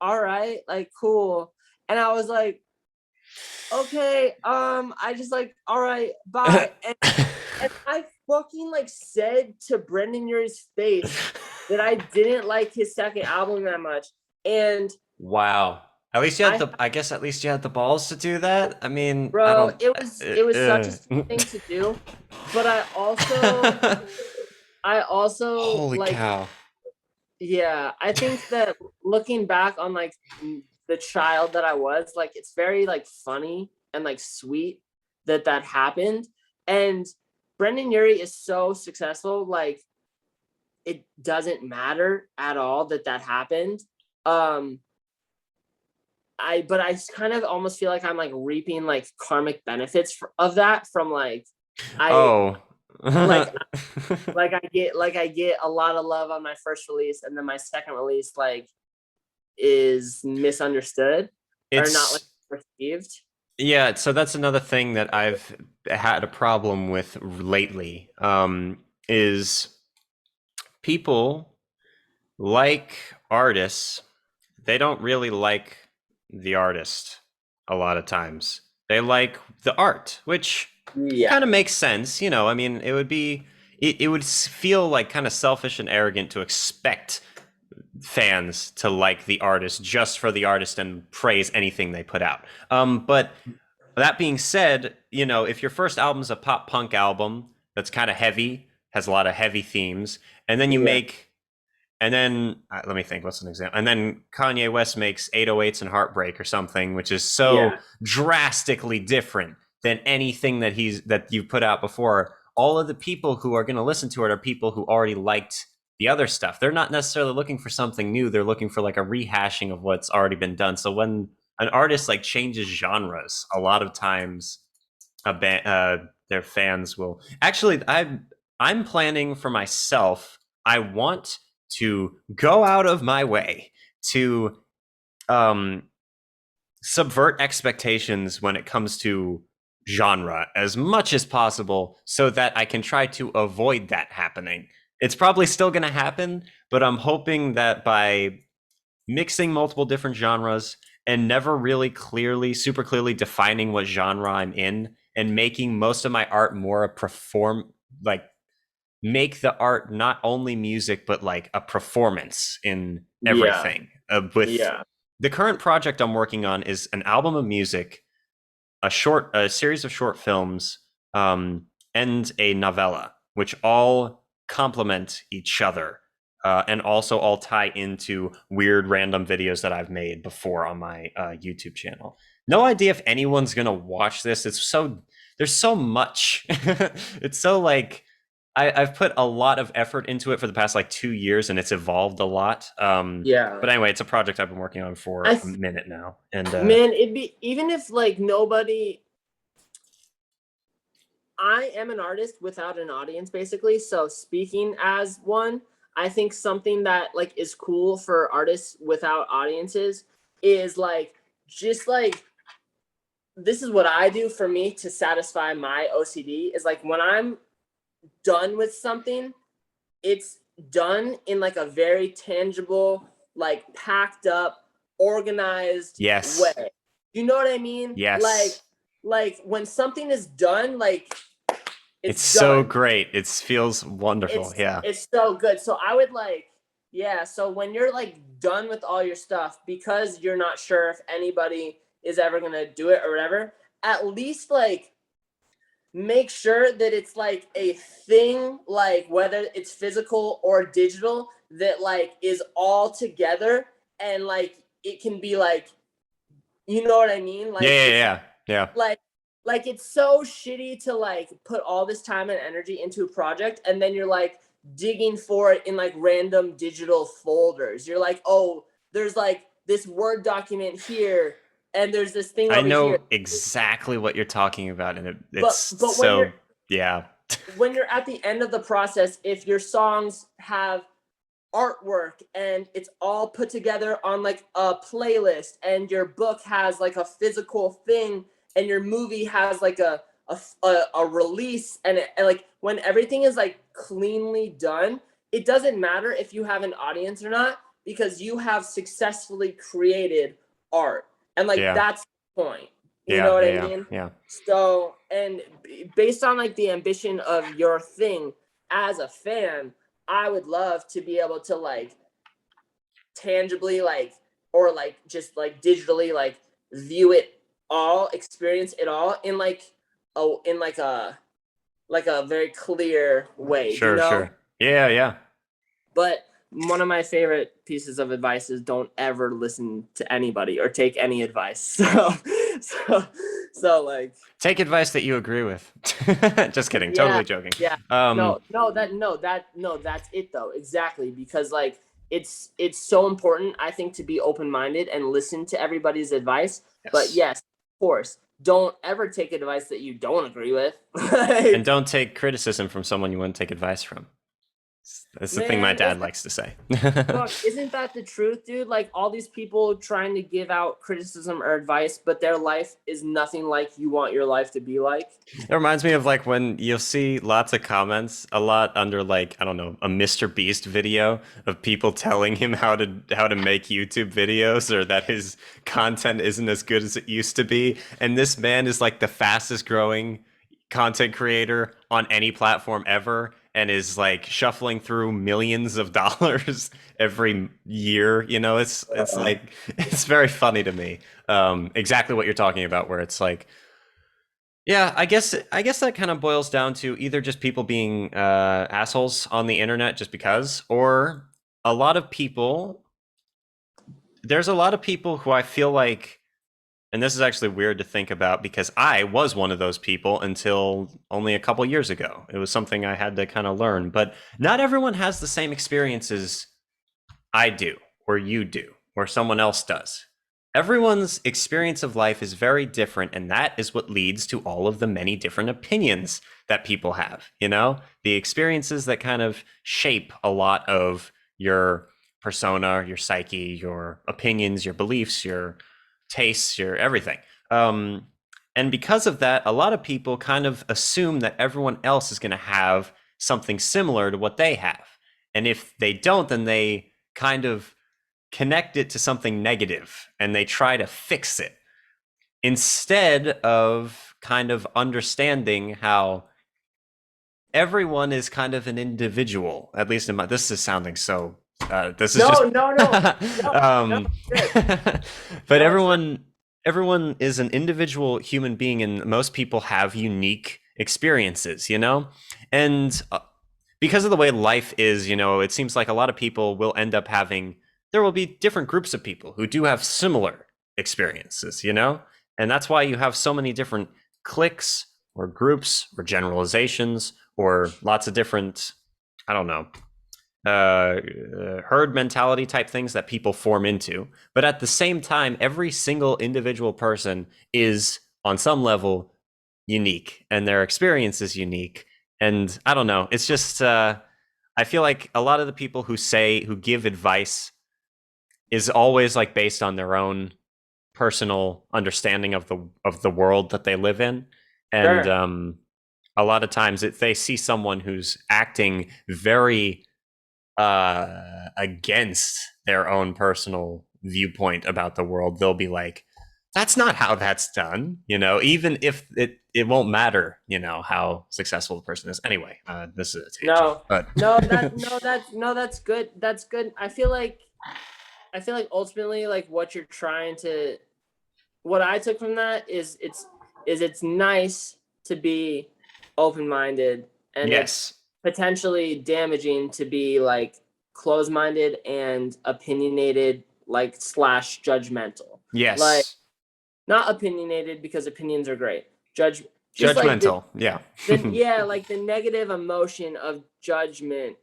all right, like cool. And I was like, okay, I just like, all right, bye. And I fucking like said to Brendan Urie's face that I didn't like his second album that much. And Wow. At least you had I, the. I guess at least you had the balls to do that. I mean, I bro, don't. it was such a silly thing to do. But I also Holy like, cow. yeah, I think that looking back on like the child that I was, like it's very like funny and like sweet that that happened. And Brendan Urie is so successful, like it doesn't matter at all that that happened. Um, but I kind of almost feel like I'm like reaping like karmic benefits of that from like I Oh. like I get a lot of love on my first release, and then my second release like is misunderstood or not like It's perceived. yeah, so that's another thing that I've had a problem with lately. Is people like artists, they don't really like the artist a lot of times. They like the art, which Yeah, kind of makes sense. I mean, it would feel like kind of selfish and arrogant to expect fans to like the artist just for the artist and praise anything they put out. But that being said, if your first album's a pop punk album that's kind of heavy, has a lot of heavy themes, and then you yeah, make, and then let me think, what's an example? And then Kanye West makes 808s and Heartbreak or something, which is so yeah, drastically different than anything that you've put out before. All of the people who are going to listen to it are people who already liked the other stuff. They're not necessarily looking for something new. They're looking for like a rehashing of what's already been done. So when an artist like changes genres, a lot of times their fans will actually. I'm planning for myself. I want to go out of my way to um, subvert expectations when it comes to genre as much as possible so that I can try to avoid that happening. It's probably still going to happen, but I'm hoping that by mixing multiple different genres and never really super clearly defining what genre I'm in and making most of my art more a like make the art not only music but like a performance in Yeah. everything. With Yeah. the current project I'm working on is an album of music, a series of short films, and a novella, which all complement each other, and also all tie into weird random videos that I've made before on my YouTube channel. No idea if anyone's gonna watch this. There's so much. It's so like I've put a lot of effort into it for the past like 2 years, and it's evolved a lot. Yeah. But anyway, it's a project I've been working on for I a th- minute now, and Man, it'd be even if like nobody. I am an artist without an audience, basically. So speaking as one, I think something that like is cool for artists without audiences is like just like this is what I do for me to satisfy my OCD is like when I'm done with something, it's done in like a very tangible, like packed up, organized yes, way. You know what I mean? yes. Like when something is done, like It's it's so done. great. It feels wonderful. It's Yeah. it's so good. So I would like, yeah. So when you're like done with all your stuff, because you're not sure if anybody is ever gonna do it or whatever, at least like make sure that it's like a thing, like whether it's physical or digital, that like is all together and like it can be like, you know what I mean? Yeah, Like yeah, it's yeah. Yeah. like like it's so shitty to like put all this time and energy into a project and then you're like digging for it in like random digital folders. You're like, oh, there's like this Word document here and there's this thing I over here. know exactly what you're talking about, and it's But so yeah. when you're at the end of the process, if your songs have artwork and it's all put together on like a playlist and your book has like a physical thing and your movie has like a release and like when everything is like cleanly done, it doesn't matter if you have an audience or not because you have successfully created art and like Yeah. that's the point, you know Yeah, what yeah, I yeah. mean? Yeah. So and based on like the ambition of your thing as a fan, I would love to be able to like tangibly like or like just like digitally like view it all, experience it all in like in like a very clear way, you Sure, know? sure. Yeah, yeah. But one of my favorite pieces of advice is don't ever listen to anybody or take any advice. So so like Take advice that you agree with. Just kidding. yeah, Totally joking. yeah. Um, No, that's it though. Exactly. Because like it's so important, I think, to be open-minded and listen to everybody's advice. But yes. yes, of course, don't ever take advice that you don't agree with. And Like, don't take criticism from someone you wouldn't take advice from. That's the thing my man, dad likes to say. fuck, isn't that the truth, dude? Like all these people trying to give out criticism or advice, but their life is nothing like you want your life to be like. It reminds me of like when you'll see lots of comments, a lot under like, I don't know, a Mr. Beast video of people telling him how to make YouTube videos or that his content isn't as good as it used to be. And this man is like the fastest growing content creator on any platform ever and is like shuffling through millions of dollars every year. It's like it's very funny to me. Exactly what you're talking about, where it's like, yeah, I guess that kind of boils down to either just people being assholes on the internet just because, or a lot of people. There's a lot of people who I feel like, and this is actually weird to think about because I was one of those people until only a couple years ago. It was something I had to kind of learn, but not everyone has the same experiences I do, or you do, or someone else does. everyone's experience of life is very different, and that is what leads to all of the many different opinions that people have. The experiences that kind of shape a lot of your persona, your psyche, your opinions, your beliefs, your tastes, your everything. um, and because of that, a lot of people kind of assume that everyone else is going to have something similar to what they have, and if they don't, then they kind of connect it to something negative and they try to fix it instead of kind of understanding how everyone is kind of an individual. At least in my, this is sounding so this is No, just no, no, no, no. um Good. but No, it's not. everyone is an individual human being, and most people have unique experiences, and because of the way life is, it seems like a lot of people will end up having, there will be different groups of people who do have similar experiences, and that's why you have so many different cliques or groups or generalizations or lots of different, I don't know, herd mentality type things that people form into. But at the same time, every single individual person is on some level unique, and their experience is unique. And I don't know, it's just I feel like a lot of the people who give advice is always like based on their own personal understanding of the world that they live in. And Sure. a lot of times if they see someone who's acting very against their own personal viewpoint about the world, they'll be like, that's not how that's done, even if it won't matter, how successful the person is. Anyway, this is a tangent, No, but no, that's good. That's good. I feel like ultimately, like what you're trying to, what I took from that is it's nice to be open minded, and it's yes, potentially damaging to be like closed minded and opinionated, like slash judgmental. Like yes, not opinionated because opinions are great. Judge just like the judgmental, yeah. then yeah, like the negative emotion of judgment,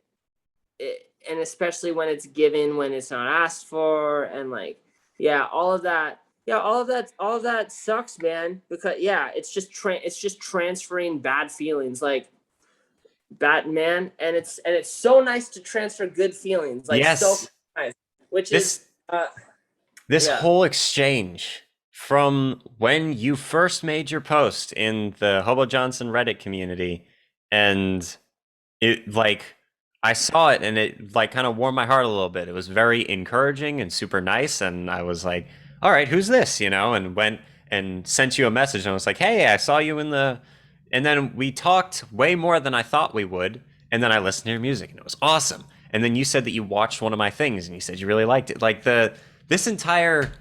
and especially when it's given when it's not asked for, and like yeah, all of that, yeah, all of that sucks, man, because yeah, it's just transferring bad feelings, like Batman, and it's so nice to transfer good feelings, like so Yes, nice, which is this uh this yeah. whole exchange from when you first made your post in the Hobo Johnson Reddit community, and it like, I saw it and it like kind of warmed my heart a little bit. It was very encouraging and super nice, and I was like, all right, who's this, and went and sent you a message, and I was like, hey, I saw you in the, and then we talked way more than I thought we would, and then I listened to your music and it was awesome. And then you said that you watched one of my things and you said you really liked it. Like, this entire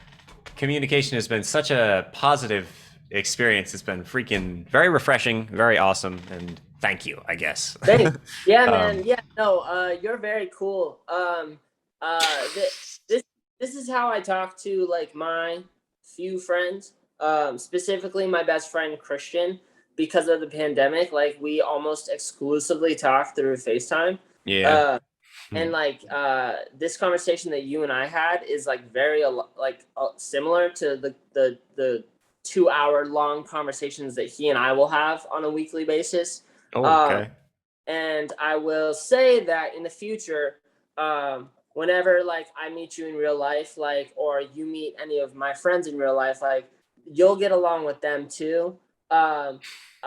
communication has been such a positive experience. It's been freaking very refreshing, very awesome, and thank you, I guess. Thanks. Yeah, man. um, Yeah, no, you're very cool. This this is how I talk to like my few friends, specifically my best friend Christian, because of the pandemic. Like we almost exclusively talk through FaceTime. yeah. Uh, Hmm. and like this conversation that you and I had is like very like similar to the 2 hour long conversations that he and I will have on a weekly basis. Oh, Um, okay. and I will say that in the future, whenever like I meet you in real life, like, or you meet any of my friends in real life, like you'll get along with them too. Um,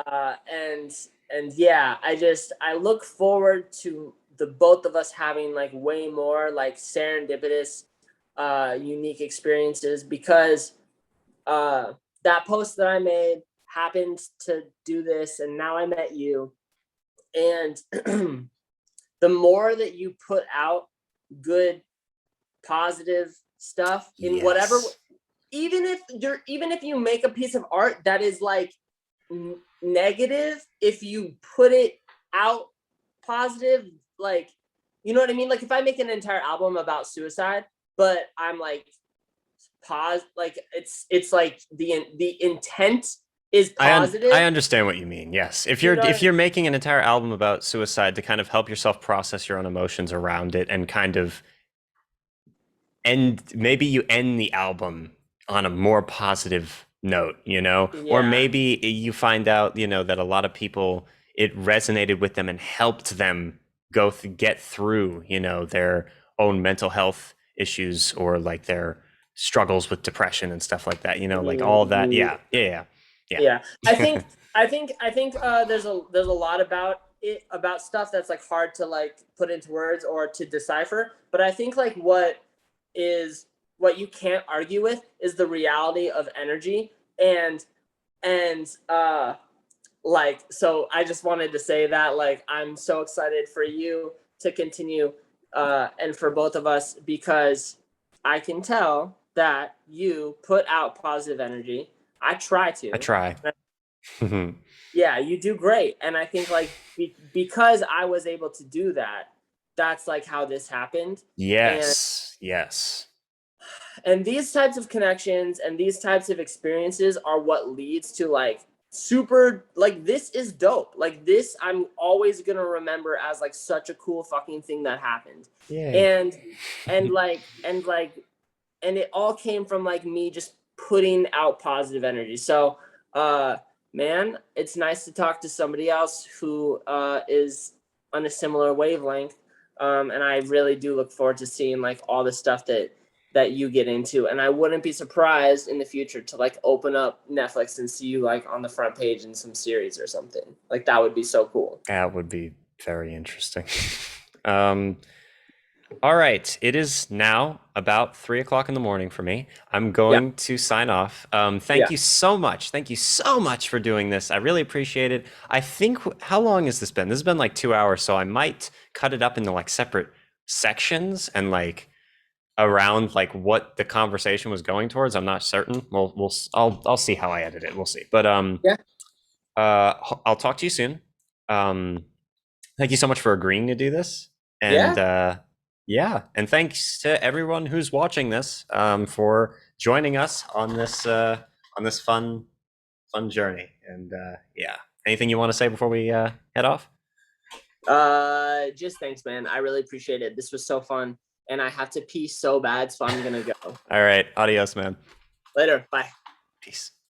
and yeah, I look forward to the both of us having like way more like serendipitous, unique experiences, because uh, that post that I made happened to do this, and now I met you, and the more that you put out good positive stuff in whatever, Yes. even if you make a piece of art that is like negative, if you put it out positive, like, you know what I mean, like if I make an entire album about suicide, but I'm like like it's like the intent is I positive, understand what you mean. Yes. If you you're know what I if mean? you're making an entire album about suicide to kind of help yourself process your own emotions around it, and kind of, and maybe you end the album on a more positive note, or Yeah. maybe you find out, that a lot of people, it resonated with them and helped them get through, their own mental health issues or like their struggles with depression and stuff like that, like all of that. Mhm. Yeah. Yeah. Yeah. Yeah. I Yeah. think there's a lot about it, about stuff that's like hard to like put into words or to decipher, but I think like is what you can't argue with is the reality of energy. And like, so I just wanted to say that like I'm so excited for you to continue, and for both of us, because I can tell that you put out positive energy. I try I to. try. Yeah, you do great. And I think like because I was able to do that, that's like how this happened. And Yes. Yes. these types of connections and these types of experiences are what leads to like super, like, this is dope. Like, this I'm always gonna remember as like such a cool fucking thing that happened. Yay. And and like and like and it all came from like me just putting out positive energy. So man, it's nice to talk to somebody else who is on a similar wavelength. And I really do look forward to seeing like all the stuff that you get into. And I wouldn't be surprised in the future to like open up Netflix and see you like on the front page in some series or something. Like, that would be so cool. That would be very interesting. um, All right, it is now about 3 o'clock in the morning for me. I'm Yeah. going to sign off. Thank Yeah. you so much. Thank you so much for doing this. I really appreciate it. I think, how long has this been? This has been like 2 hours, so I might cut it up into like separate sections and like around like what the conversation was going towards. I'm not certain. I'll see how I edit it. We'll see. But Yeah. I'll talk to you soon. Um, Thank you so much for agreeing to do this. And Yeah. yeah, and thanks to everyone who's watching this, for joining us on this fun journey. And yeah, anything you want to say before we head off? Just thanks, man. I really appreciate it. This was so fun. And I have to pee so bad, so I'm gonna go. All right, adios, man. Later. Bye. Peace.